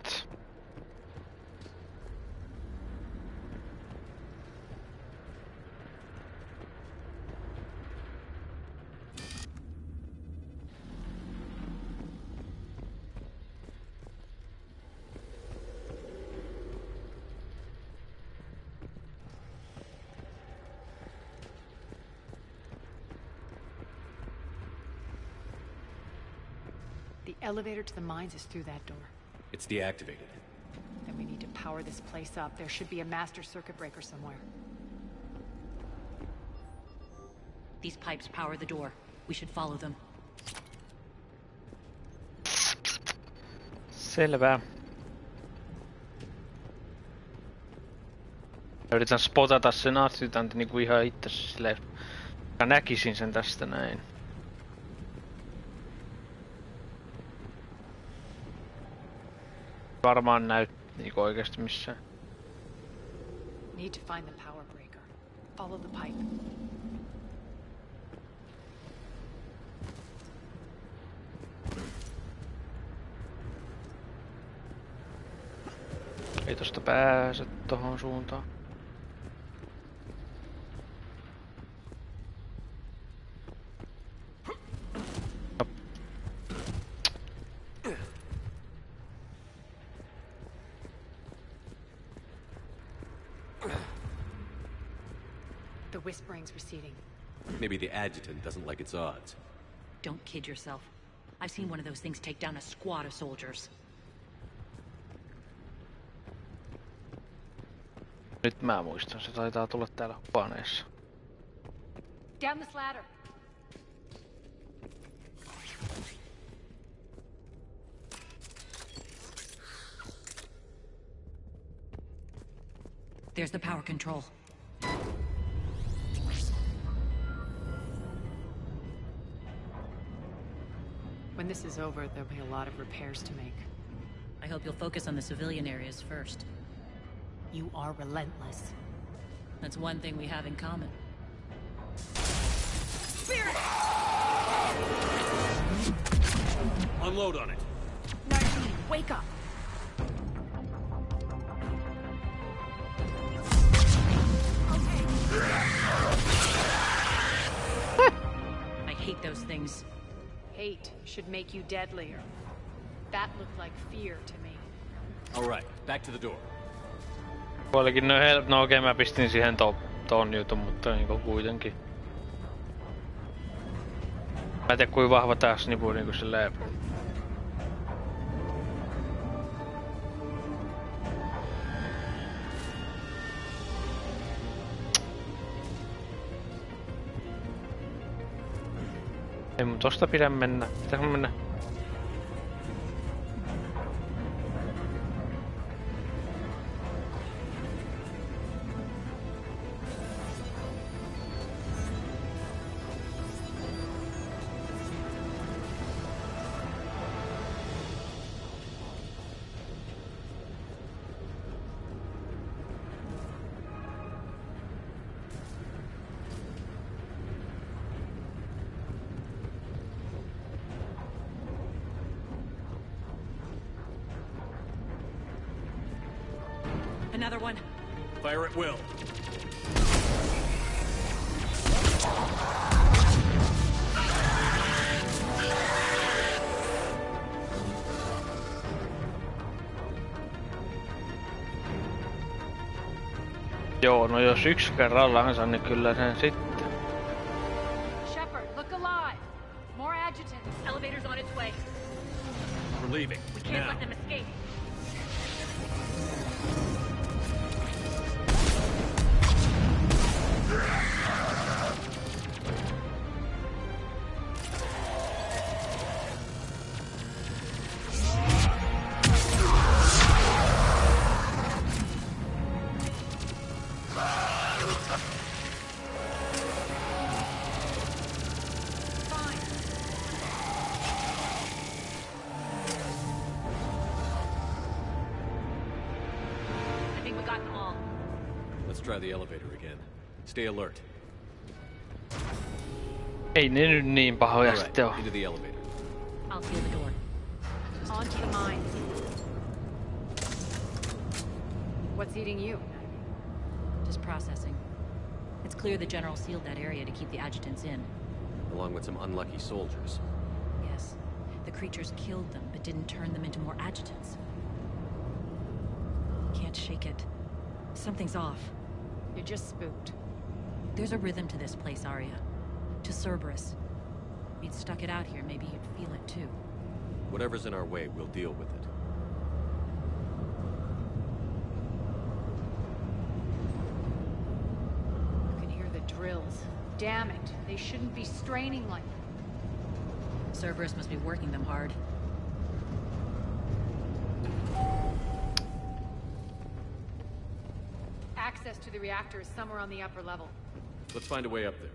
The elevator to the mines is through that door. It's deactivated. Then we need to power this place up. There should be a master circuit breaker somewhere. These pipes power the door. We should follow them. Selvä. Yritän spotata sen adjutantin niinku ihan itse silleen. Mä näkisin sen tästä näin. Varmaan näy niinku oikeesti missään. Need to find the power breaker. Follow the pipe. Ei tosta pääse tohon suuntaan. The whispering's receding. Maybe the adjutant doesn't like its odds. Don't kid yourself. I've seen one of those things take down a squad of soldiers. Nyt mä muistan, se taitaa tulla täällä huoneessa. Down this ladder. There's the power control. When this is over, there'll be a lot of repairs to make. I hope you'll focus on the civilian areas first. You are relentless. That's one thing we have in common. Spirit! Unload on it. Nyreen, wake up! I hate those things. Hate should make you deadlier. That looked like fear to me. All right, back to the door. Puolikin no okei, mä pistin siihen ton jutun, mutta niinku kuitenkin. Mä en tiedä kuinka vahva tää snipu niinku silleen. Ei mun tosta pidä mennä. Pitääkö mennä? Another one. Fire at will. Joo, no jos yksi kerrallansa, niin kyllä sen sitten. Shepard, look alive. More adjutants. Elevator's on its way. We're leaving. We can't Now. let them escape. I think we got them all. Let's try the elevator again. Stay alert. Ei ne nyt niin pahoja All right, sitten oo. into the elevator. I'll seal the door. Onto the mine. What's eating you? Just processing. It's clear the General sealed that area to keep the adjutants in. Along with some unlucky soldiers. Yes. The creatures killed them, but didn't turn them into more adjutants. Can't shake it. Something's off. You're just spooked. There's a rhythm to this place, Arya. To Cerberus. If you'd stuck it out here, maybe you'd feel it too. Whatever's in our way, we'll deal with it. You can hear the drills. Damn it. They shouldn't be straining like that. Cerberus must be working them hard. Access to the reactor is somewhere on the upper level. Let's find a way up there.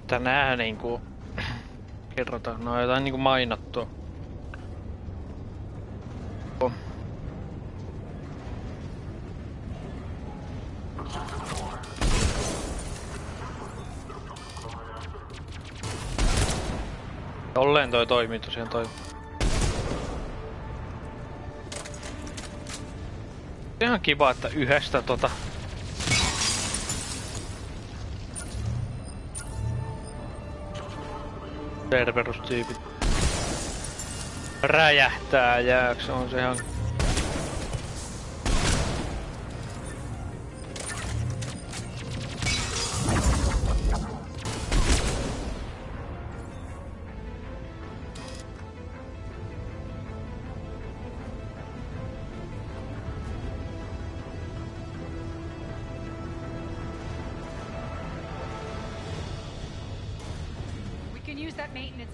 Tänään niinku kerrotaan, no jotain niinku mainattua. Tolleen toi toimii tosiaan toi. Ihan kiva, että yhdestä Cerberus-tyypit räjähtää jääks, on se ihan...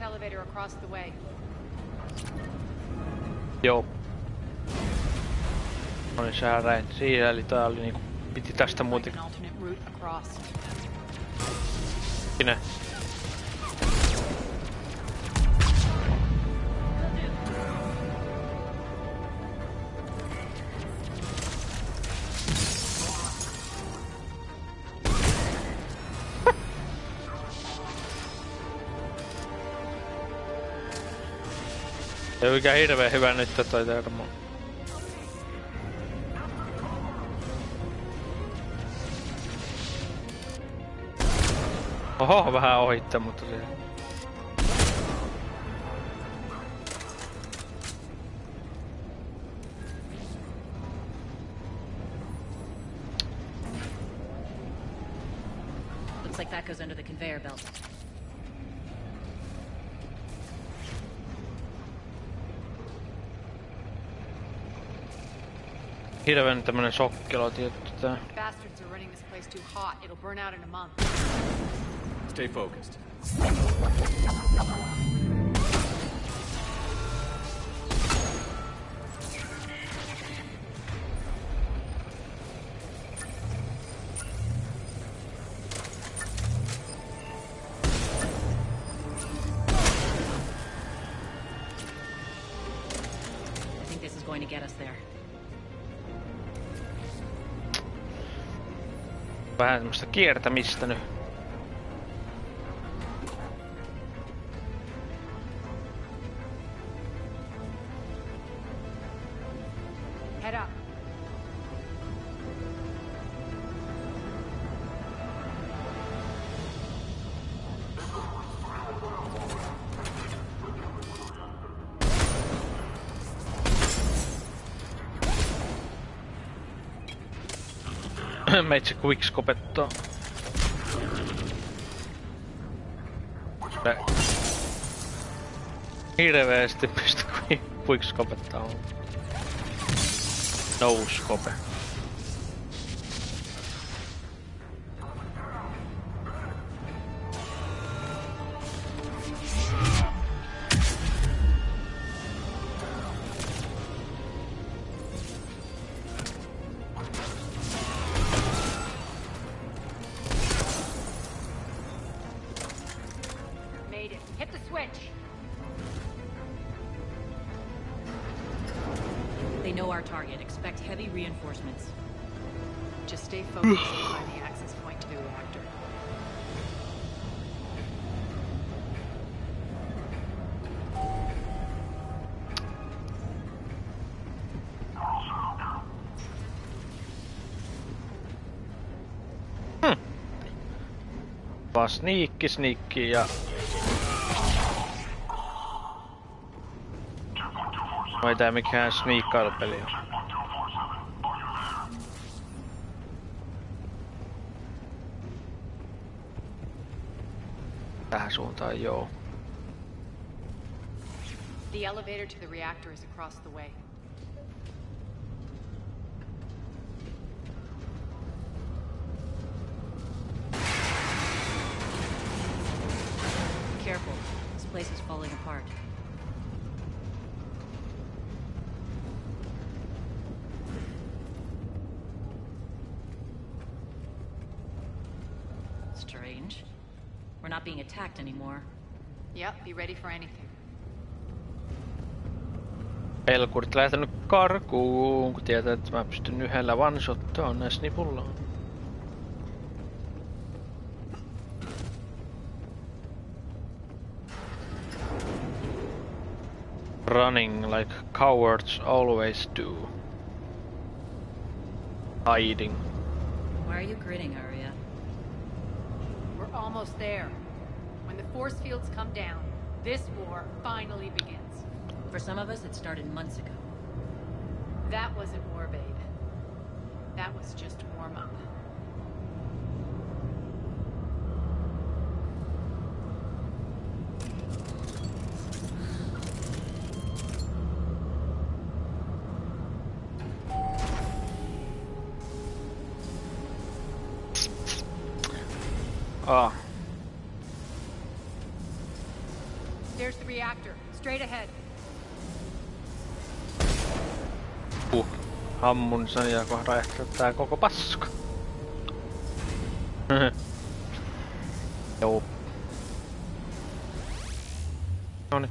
Elevator across the way. Joo. Oli sääräin siinä, eli tää oli niinku... Piti tästä muuten... Sinne. Ei ole mikään hirveen hyvä nyt toi termo. Oho, vähän ohitte, mutta se... Looks like that goes under the conveyor belt. Hirveän tämmönen sokkelo tietty tää. Bastards are running this place too hot. It'll burn out in a month. Stay focused. I think this is going to get us there. Vähän semmoista kiertämistä nyt. Head up. Meitsi quickskopettaa. Hirveesti pysty quickskopettaa. No-scope. Made it. Hit the switch. They know our target. Expect heavy reinforcements. Just stay focused and find the access point to the reactor. Vaan sniikki ja... Ei tää mikään sniikkailupeli on. Tähän suuntaan joo. The elevator to the reactor is across the way. Careful. This place is falling apart. Strange. We're not being attacked anymore. Yep, be ready for anything. Pelkurit lähtenyt karkuun, kun tietää, että mä pystyn yhdellä one-shottaan näissä nipullaan. Running like cowards always do. Hiding. Why are you grinning, Arya? We're almost there. When the force fields come down, this war finally begins. For some of us, it started months ago. That wasn't war, babe. That was just warm-up. Ah. There's the reactor. Straight ahead. Ammun sen ja kohda ehkä tää koko paska. Joo. Noniin.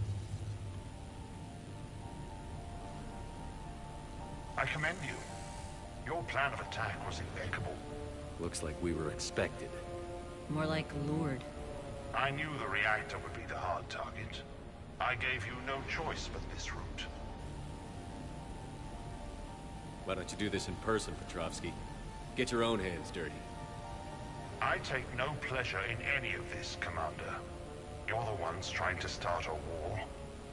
I commend you. Your plan of attack was impeccable. Looks like we were expected. More like lured. I knew the reactor would be the hard target. I gave you no choice but this route. Why don't you do this in person, Petrovsky? Get your own hands dirty. I take no pleasure in any of this, Commander. You're the ones trying to start a war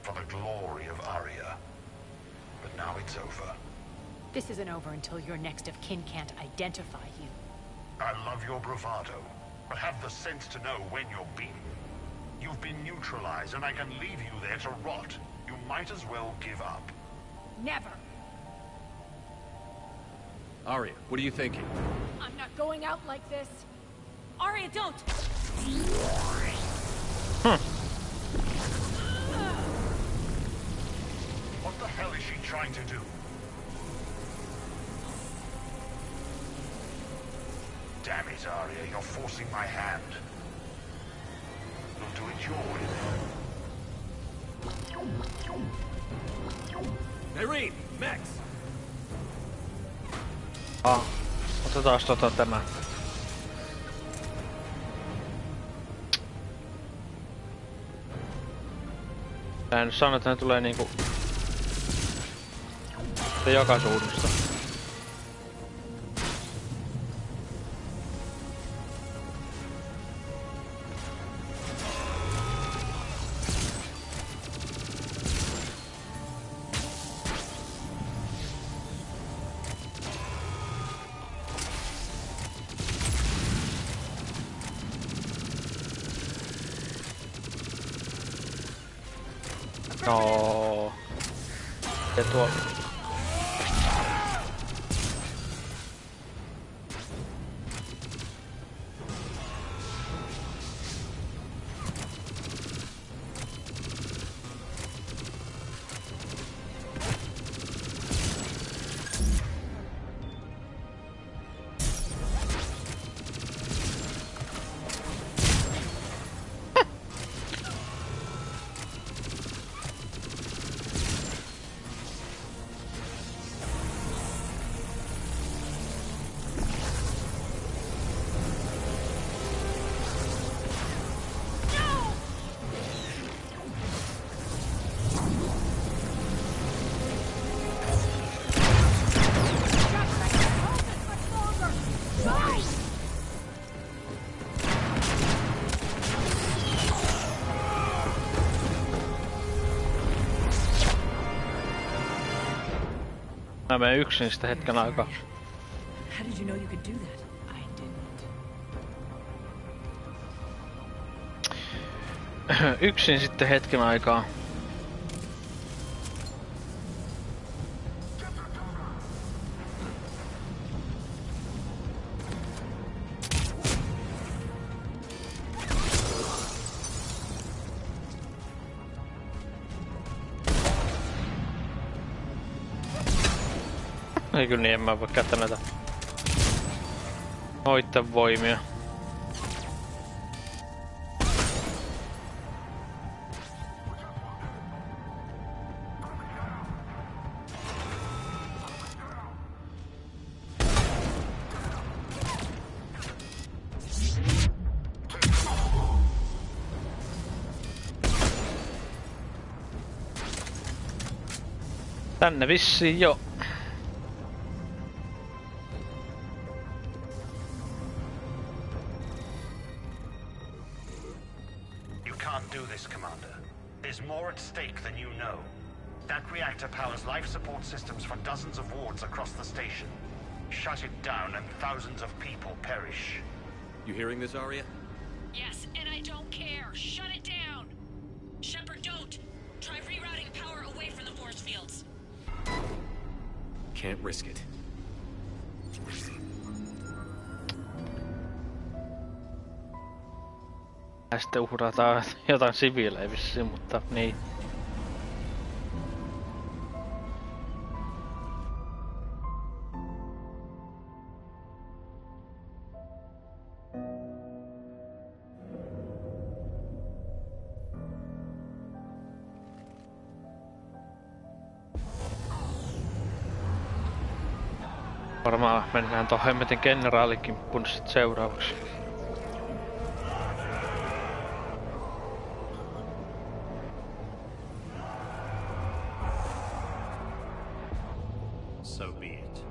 for the glory of Arya. But now it's over. This isn't over until your next of kin can't identify you. I love your bravado, but have the sense to know when you're beaten. You've been neutralized, and I can leave you there to rot. You might as well give up. Never! Arya, what are you thinking? I'm not going out like this. Arya, don't! What the hell is she trying to do? Damn it, Arya, you're forcing my hand. We'll do it your way. Irene! Max! Ah. Otetaan tämä. Tää nyt sanoo, että ne tulee niinku... joka suunnasta. No. Ja tuo... Mä menen yksin sitä hetken aikaa. How did you know you could do that? I didn't. Yksin sitten hetken aikaa. Ei kyllä niin, en mä voi käyttää näitä noitten voimia. Tänne vissiin jo. Life support systems for dozens of wards across the station. Shut it down and thousands of people perish. You hearing this, Arya? Yes, and I don't care. Shut it down! Shepard, don't! Try rerouting power away from the force fields. Can't risk it. Ja sitten uhrataan jotain siviilejä vissiin, mutta niin. Varmaan mennään tuon hemmetin kenraalikimppuun sit seuraavaksi. So be it.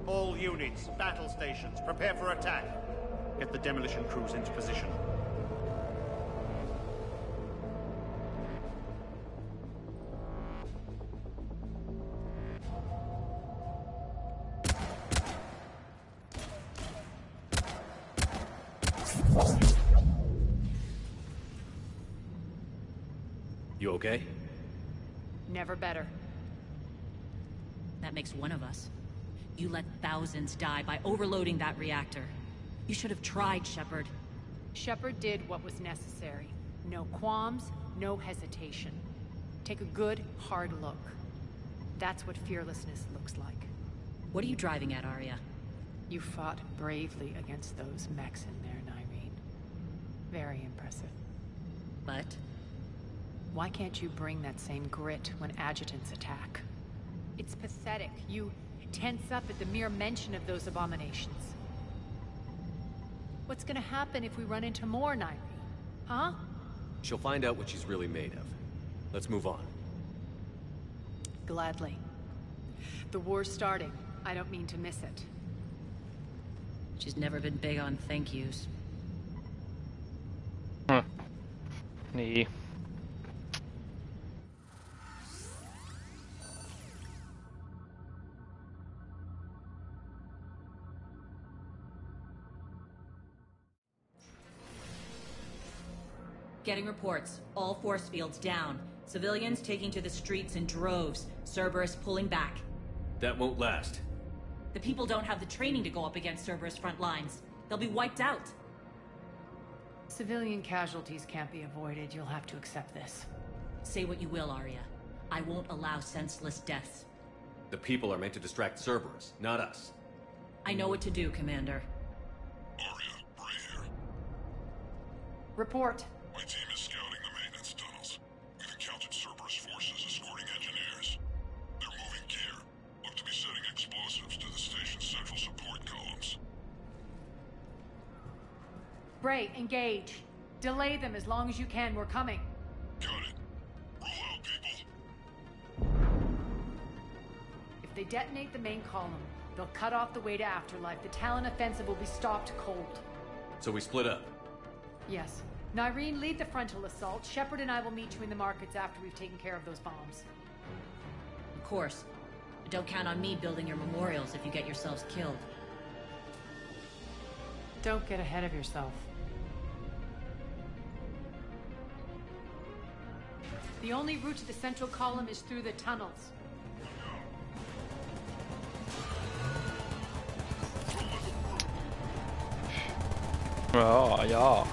All units, battle stations, prepare for attack. Get the demolition crews into position. You okay? Never better. That makes one of us. You let thousands die by overloading that reactor. You should have tried, Shepard. Shepard did what was necessary. No qualms, no hesitation. Take a good, hard look. That's what fearlessness looks like. What are you driving at, Arya? You fought bravely against those mechs in there, Nyreen. Very impressive. But? Why can't you bring that same grit when adjutants attack? It's pathetic. You tense up at the mere mention of those abominations. What's gonna happen if we run into more, Nyreen? Huh? She'll find out what she's really made of. Let's move on. Gladly. The war's starting. I don't mean to miss it. She's never been big on thank yous. Niin. Getting reports. All force fields down. Civilians taking to the streets in droves. Cerberus pulling back. That won't last. The people don't have the training to go up against Cerberus front lines. They'll be wiped out. Civilian casualties can't be avoided. You'll have to accept this. Say what you will, Arya. I won't allow senseless deaths. The people are meant to distract Cerberus, not us. I know what to do, Commander. Arya, Bray here. Report. My team is scouting the maintenance tunnels. We've encountered Cerberus forces escorting engineers. They're moving gear. Look to be setting explosives to the station's central support columns. Bray, engage. Delay them as long as you can. We're coming. Got it. Roll out, people. If they detonate the main column, they'll cut off the way to Afterlife. The Talon offensive will be stopped cold. So we split up. Yes. Nyreen, lead the frontal assault. Shepard and I will meet you in the markets after we've taken care of those bombs. Of course. But don't count on me building your memorials if you get yourselves killed. Don't get ahead of yourself. The only route to the central column is through the tunnels. Ja, ja.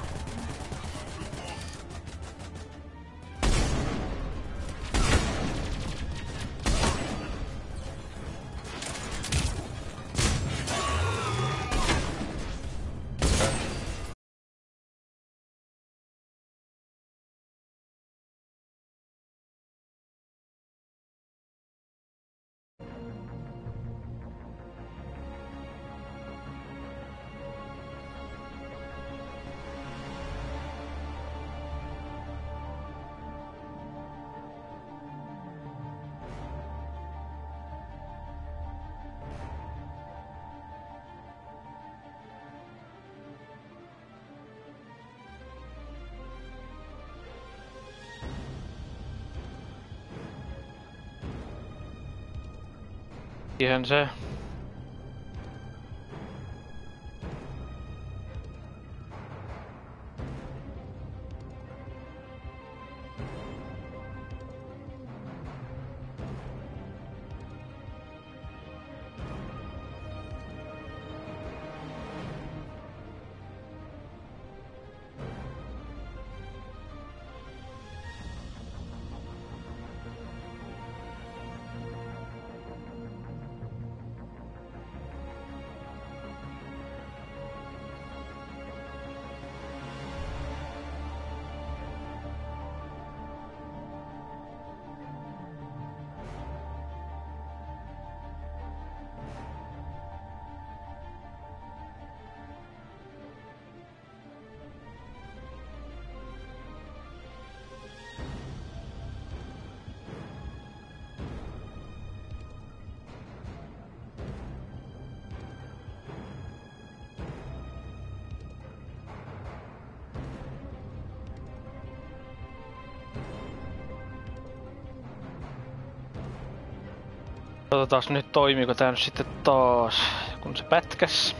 Ihan se. Katsotaan nyt toimiiko tää nyt sitten taas, kun se pätkäs.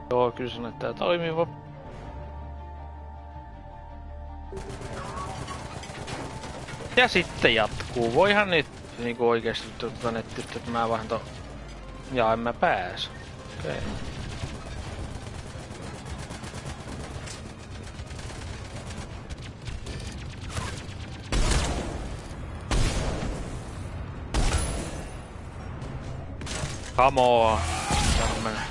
Joo, kyllä se näyttää toimiva. Ja sitten jatkuu. Voihan nyt niinku oikeesti nettistä, että mä vähän ja en mä pääse. Okei. Come on. menee.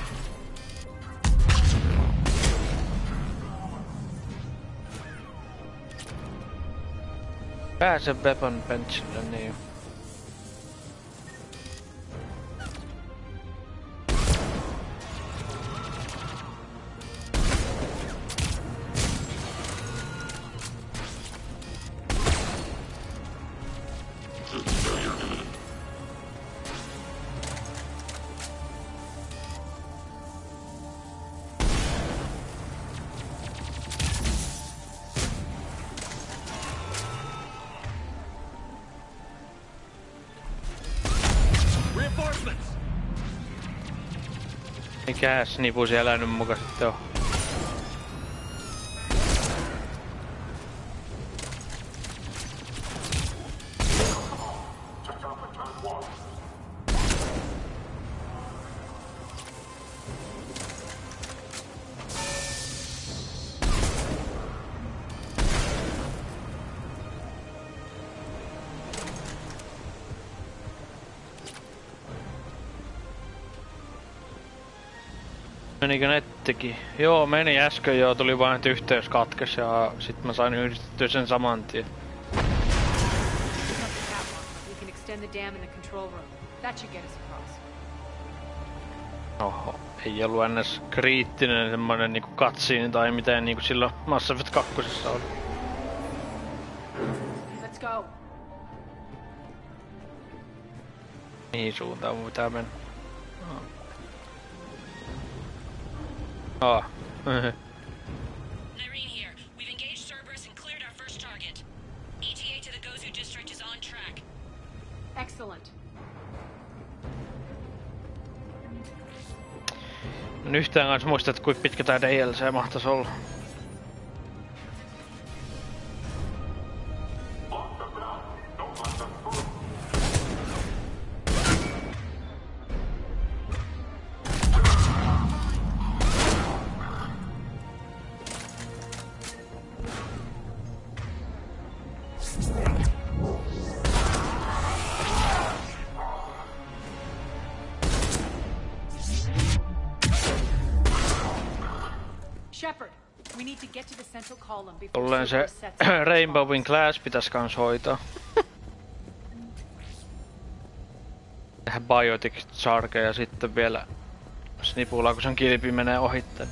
Pääse weapon benchille, niin. Mikäs nipu siellä nyt muka sitten on? Menikö nettikin? Joo, meni äsken joo, tuli vain yhteys katkes ja sit mä sain yhdistettyä sen saman tien. Oho, ei ollut ennäs kriittinen semmonen niinku cutscene tai mitään niinku silloin Mass Effect 2 oli. Let's go. Mihin suuntaan mun pitää mennä? Oh. Irene here. We've engaged Cerberus and cleared our first target. ETA to the Gozu district is on track. Excellent. En yhtään kanssa muista, että kuinka pitkä tää DLC mahtais olla. Tolleen se Rainbowin Class pitäis kans hoitaa. Tehdään Biotic Charge ja sitten vielä snipulla kun sen kilpi menee ohitte.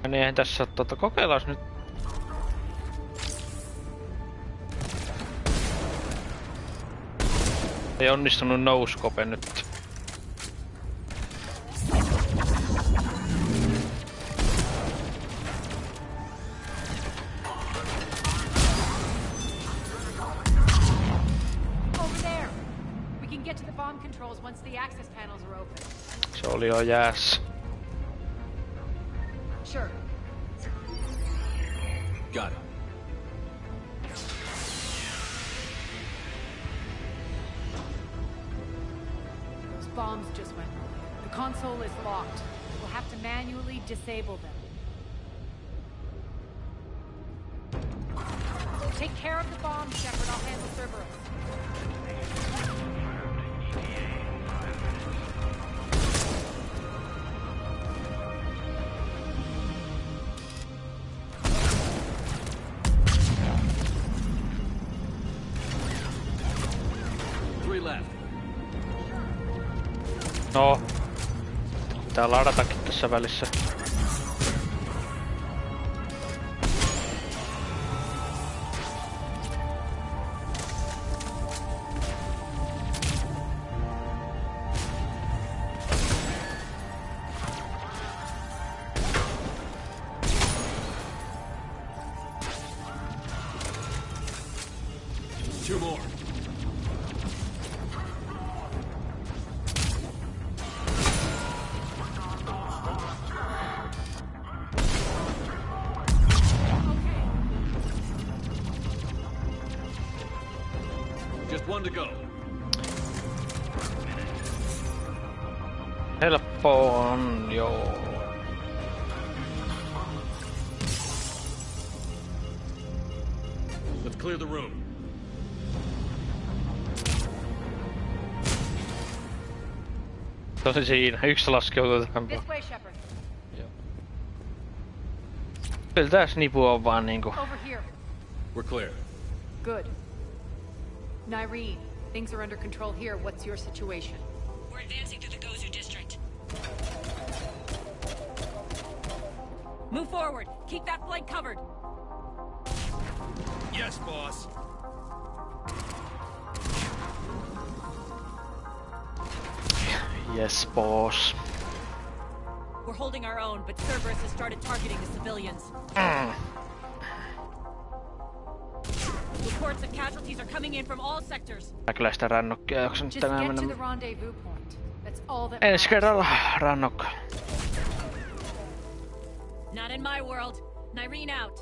Niin eihän tässä kokeillaan nyt. Ei onnistunut nouscope nyt. Se oli jo jäässä. Sure. Got it. Those bombs just went. The console is locked. We'll have to manually disable them. Take care of the bombs, Shepard. I'll handle Cerberus. No, pitää ladatakin tässä välissä. Two more. Just one to go. Helppo on, joo. Let's clear the room. Tosi siinä. Yksi laskeutuu tähän. This way, Shepard. Joo. Kyllä tässä nipu on vaan niinku... Over here. We're clear. Good. Nyreen, things are under control here. What's your situation? We're advancing through the Gozu district. Move forward. Keep that flank covered. Yes, boss. Yes, boss. We're holding our own, but Cerberus has started targeting the civilians. Reports of casualties are coming in from all sectors. Mä kyllä sitä Rannochia jaksan Just tänään get to mennä. the rendezvous point. That's all that Ensi kerralla Rannoch. Not in my world. Nyreen out.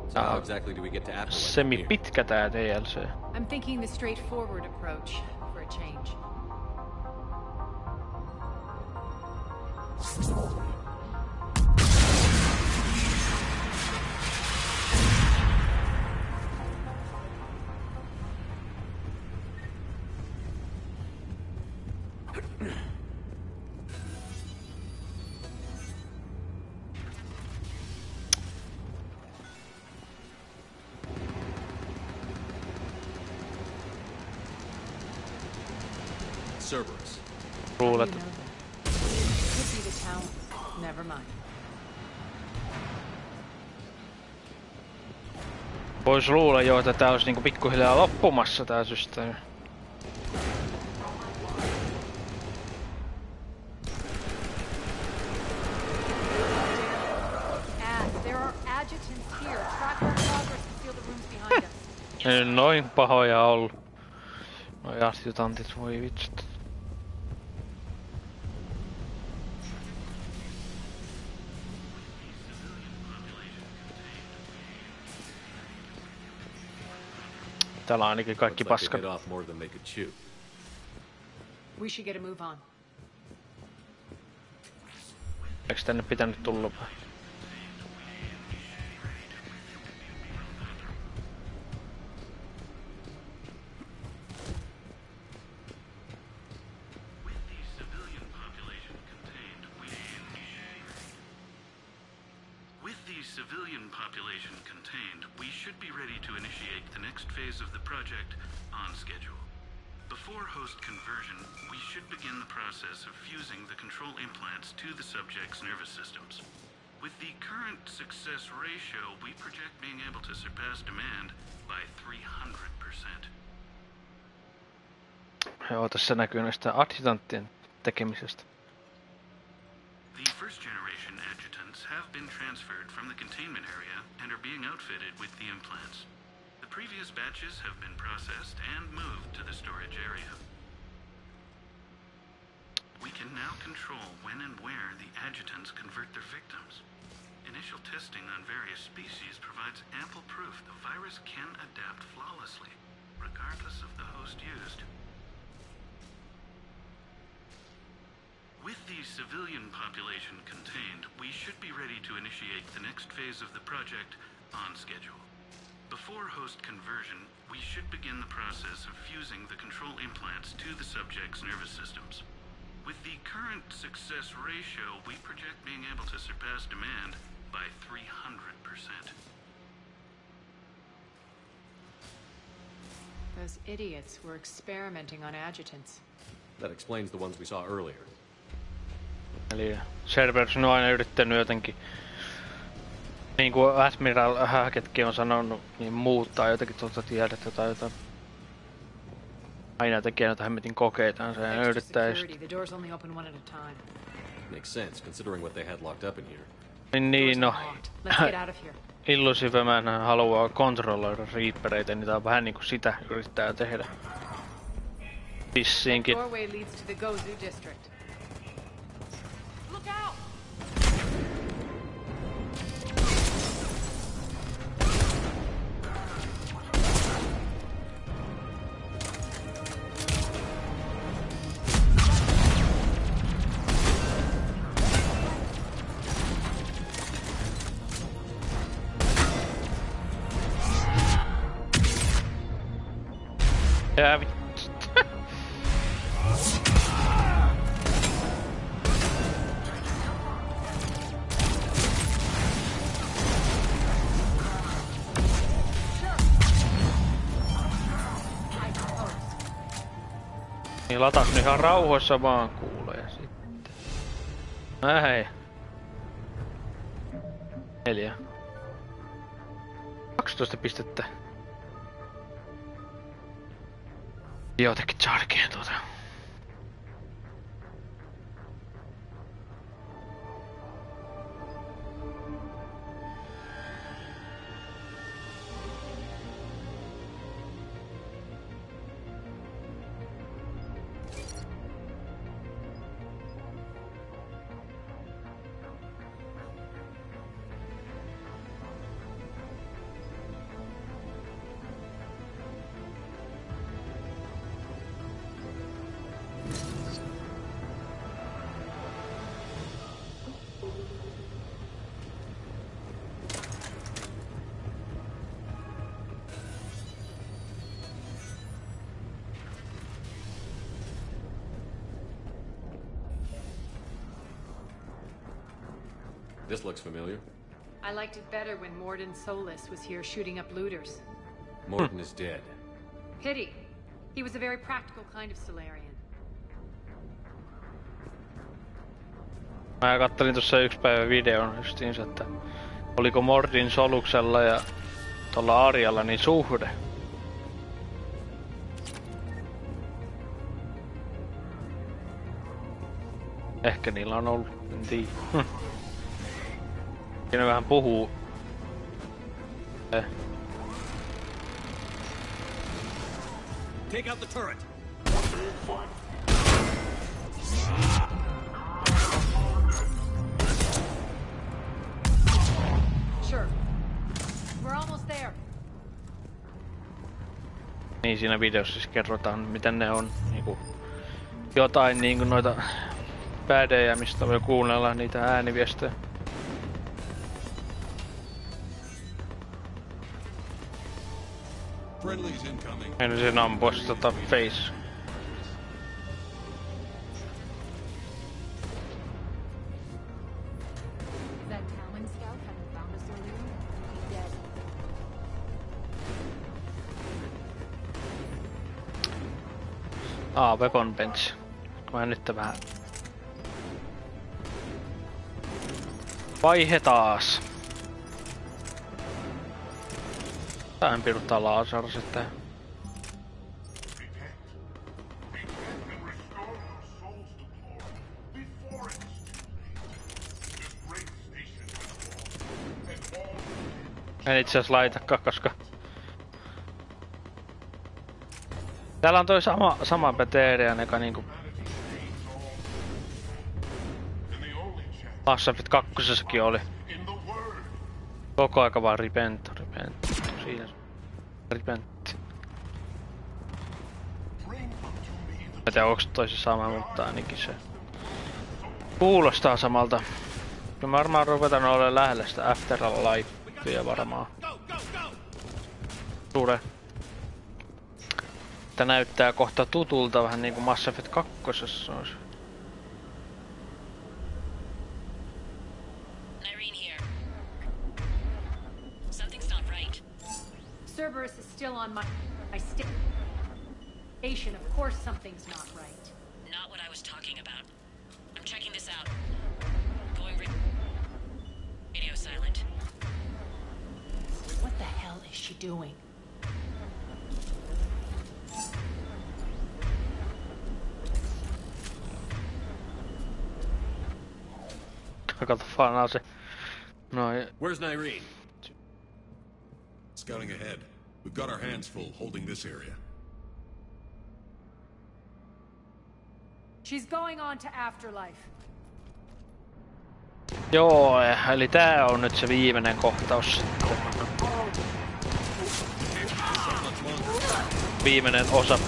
So how exactly do we get to Apple? Semi pitkä tää DLC. I'm thinking the straightforward approach for a change. Cerberus. Luulet. Could be the town. Never mind. Vois luulla jo, että tää olisi niinku pikkuhiljaa loppumassa tää systeemi. There are adjutants here. Track our progress and seal the rooms behind us. Ei noin pahoja ollut. Noi adjutantit, voi vitsut. Täällä on ainakin kaikki paska. We should get a move on. Eiks tänne pitänyt tulla? Civilian population contained, we should be ready to initiate the next phase of the project on schedule. Before host conversion, we should begin the process of fusing the control implants to the subject's nervous systems. With the current success ratio, we project being able to surpass demand by 300%. Joo, tässä näkyy näistä adjutanttien tekemisestä. The first generation adjutants have been transferred from the containment area and are being outfitted with the implants. The previous batches have been processed and moved to the storage area. We can now control when and where the adjutants convert their victims. Initial testing on various species provides ample proof the virus can adapt flawlessly, regardless of the host used. With the civilian population contained, we should be ready to initiate the next phase of the project on schedule. Before host conversion, we should begin the process of fusing the control implants to the subject's nervous systems. With the current success ratio, we project being able to surpass demand by 300%. Those idiots were experimenting on adjutants. That explains the ones we saw earlier. Eli Cerberus on aina yrittänyt jotenkin, niin kuin Admiral Hackettkin on sanonut, niin muuttaa jotenkin tuota tiedettä tai jotain. Aina tekee noita hemmetin kokeitaan, se yrittää just. Makes sense, considering what they had locked up in here. Niin no, Illusive Man haluaa kontrolloida Reapereitä, niin tää on vähän niinku sitä yrittää tehdä. Vissiinkin. Jää vittu. Niin latas nyt ihan rauhoissa vaan kuulee sitten. Hei. 4. 12 pistettä. Jotenkin chargeen tuota. This looks familiar. I liked it better when Morden Solis was here shooting up looters. Morden is dead. Pity. He was a very practical kind of Solarian. Mä kattelin tuossa yksi päivä videon justiinsa, että oliko Mordin Soluksella ja tuolla Arjalla niin suhde. Ehkä niillä on ollut, en tiedä. Siinä vähän puhuu. Take out the turret. Sure. We're almost there. Niin siinä videossa siis kerrotaan miten ne on niinku jotain niinku noita pädejä, mistä voi kuunnella niitä ääniviestejä. En sen ampua sitä face. Weapon bench. Mä nyt vähän vaihe taas. Tää piruttaa laasar sitten. En itse asiassa laitakaan, koska täällä on toi sama Peterian, joka niinku Mass Effect 2:ssakin oli. Koko aika vaan repent. Siinä. Repent. Mä tiedä onks toisi sama, mutta ainakin se kuulostaa samalta. Kyllä mä varmaan ruvetaan olemaan lähellä sitä Afterlifea varmaan. Suure. Tää näyttää kohta tutulta vähän niinku Mass Effect 2:ssa olisi. Cerberus is still on my station. Of course something's not right. Not what I was talking about. I'm checking this out. Going radio silent. What the hell is she doing? Kato fanaa se. Noin. Where's Nyreen? Scouting ahead. We've got our hands full holding this area. She's going on to Afterlife. Joo, eli tää on nyt se viimeinen kohtaus sitten. Viimeinen osa.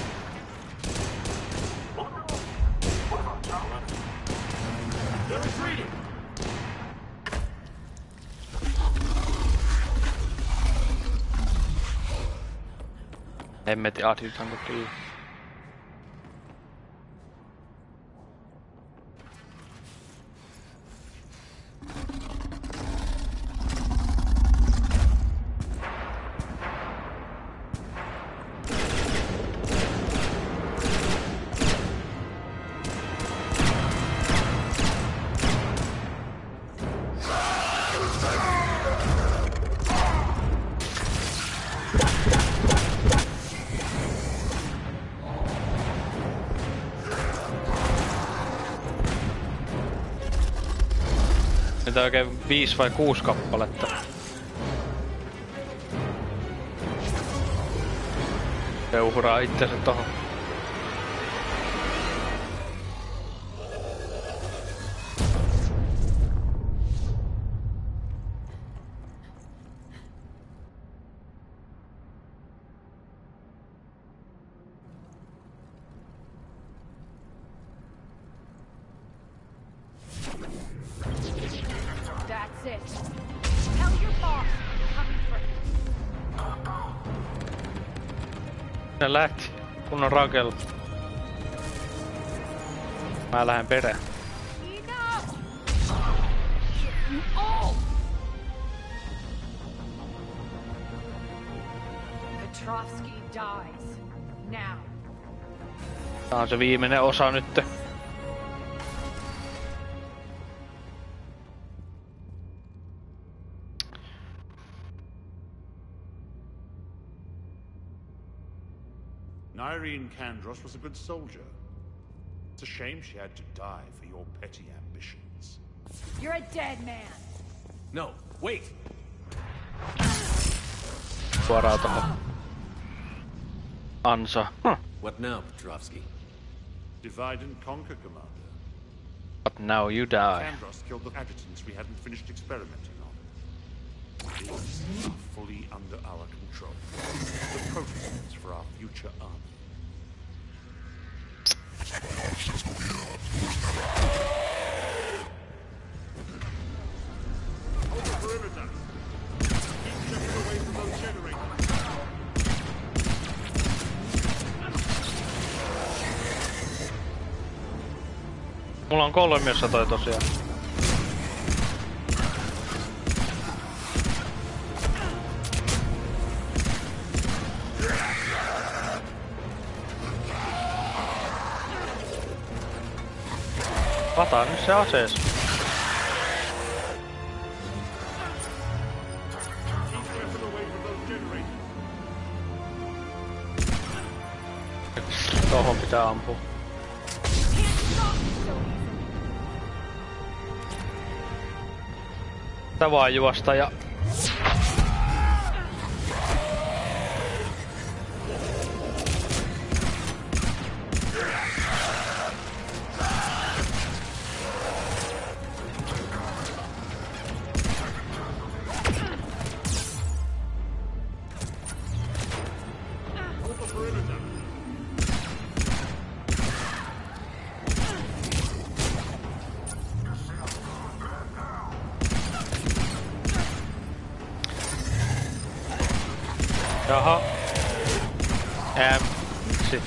Hemmetin adjutantti kyllä. Niitä oikein 5 vai 6 kappaletta. Se uhraa itsensä tohon. That's it. Tell your boss we're coming for him. Ne lähti, kun on rakella. Mä lähden perään. Petrovsky dies. Now. Tää on se viimeinen osa nyt. Irene Kandros was a good soldier. It's a shame she had to die for your petty ambitions. You're a dead man. No, wait! Suoraan tohon. Ansa. What now, Petrovsky? Divide and conquer, Commander. But now you die. Kandros killed the adjutants we hadn't finished experimenting on. These are fully under our control. The prototypes for our future army. Over perimeter. Keep Shepard away from those generators. Mulla on 300 toi tosiaan. Lataa nyt se asees. Tohon pitää ampua. Tää vaan juosta ja... Jaha. Sit.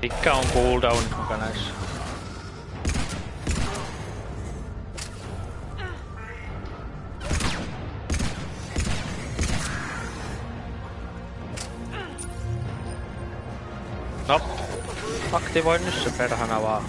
Mikä on cooldown muka näissä? No, aktivoin nyt se perhana vaan.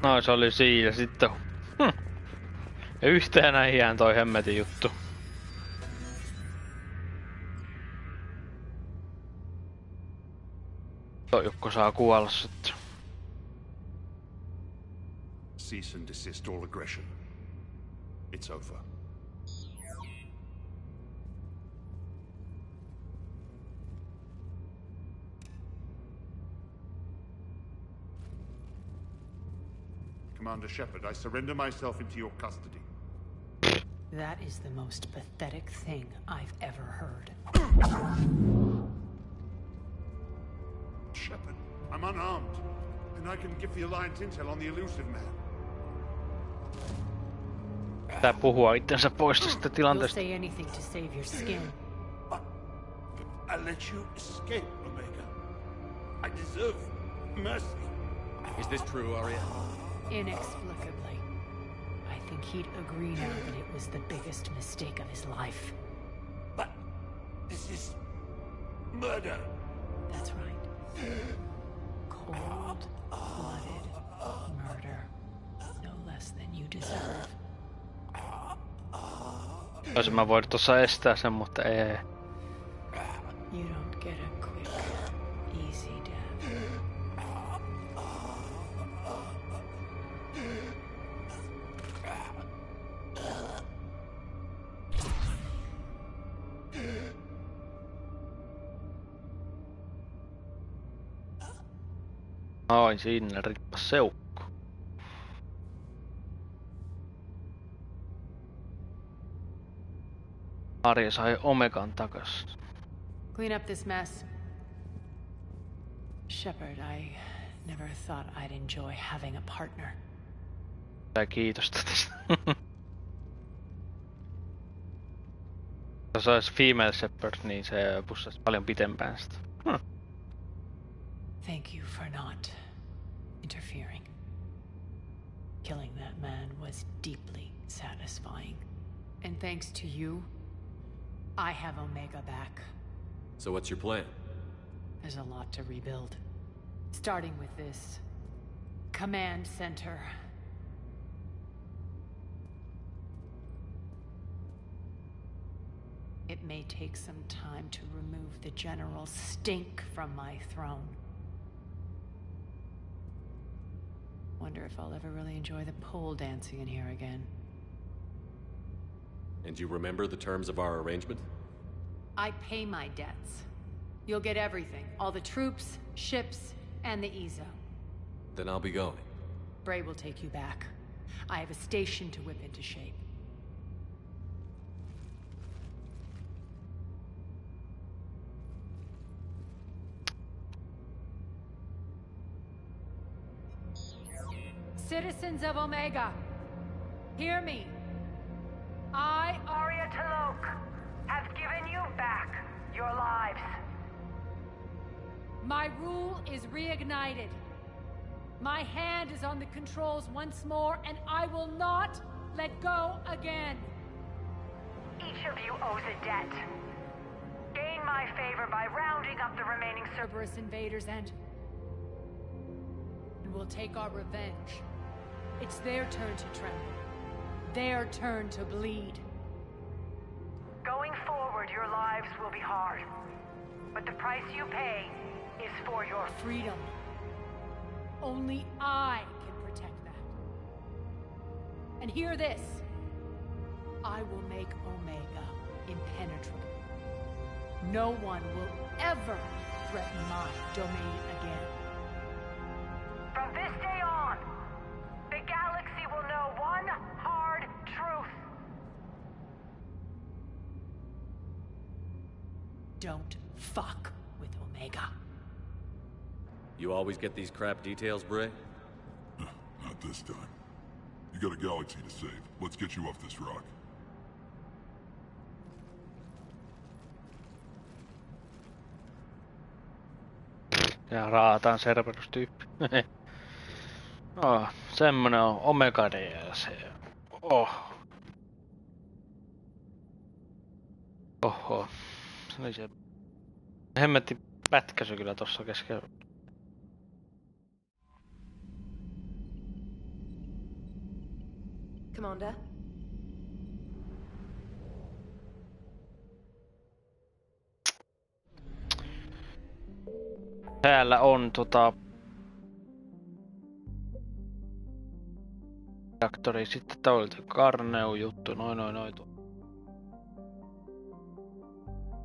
No se oli siinä sitten. Ja yhteen äijään toi hemmetin juttu. Toi Jukko saa kuolla sitten. Cease and desist all aggression. It's over. Commander Shepard, I surrender myself into your custody. That is the most pathetic thing I've ever heard. Shepard, I'm unarmed, and I can give the Alliance intel on the elusive man. Tää puhua itsensä pois tästä You'll tilanteesta. say anything to save your skin. I let you escape, Omega. I deserve mercy. Is this true, Arya? Inexplicably. I think he'd agree now that it was the biggest mistake of his life. But this is murder. That's right. Cold-blooded murder. No less than you deserve. Olisin mä voinut tossa estää sen, mutta ei. You don't get a quick, easy death. Ai sinne rippas seukku. Arja sai Omegan takas. Clean up this mess. Shepard, I never thought I'd enjoy having a partner. Tää kiitosta tästä. Jos olisi female shepherd, niin se pussaisi paljon pitempään sitä. Thank you for not interfering. Killing that man was deeply satisfying. And thanks to you, I have Omega back. So what's your plan? There's a lot to rebuild. Starting with this command center. It may take some time to remove the general's stink from my throne. Wonder if I'll ever really enjoy the pole dancing in here again. And you remember the terms of our arrangement? I pay my debts. You'll get everything. All the troops, ships, and the Ezo. Then I'll be going. Bray will take you back. I have a station to whip into shape. Citizens of Omega, hear me. I, Arya T'Loak, have given you back your lives. My rule is reignited. My hand is on the controls once more, and I will not let go again. Each of you owes a debt. Gain my favor by rounding up the remaining Cerberus invaders and we'll take our revenge. It's their turn to tremble. Their turn to bleed. Going forward, your lives will be hard. But the price you pay is for your freedom. Only I can protect that. And hear this. I will make Omega impenetrable. No one will ever threaten my domain again. From this day on, the galaxy will know one hard truth. Don't fuck with Omega. You always get these crap details, Bray? Not this time. You got a galaxy to save. Let's get you off this rock. Ja raataan Cerberus-tyyppi. Oh, semmonen on Omega DLC. Oh. Oho. Se oli se hemmetti pätkäsy kyllä tossa keskellä. Commander? Täällä on reaktori, sitten tää oli Karneu juttu, noin.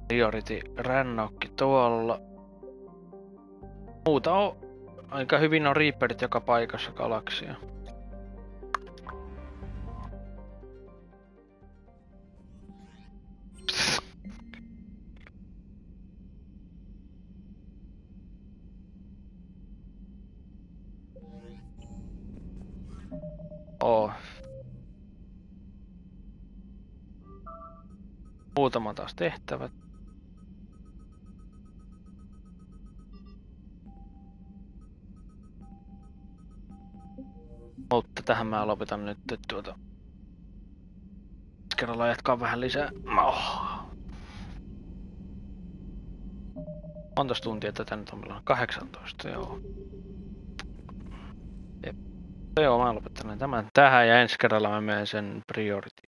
Priority Rannoch tuolla. Muuta on aika hyvin on Reaperit joka paikassa galaksia. Muutama taas tehtävät. Mutta tähän mä lopetan nyt kerralla jatkaa vähän lisää. Montas tuntia tätä nyt on? Meillä on 18, joo. Joo, mä lopettelen tämän tähän ja ensi kerralla mä menen sen Priority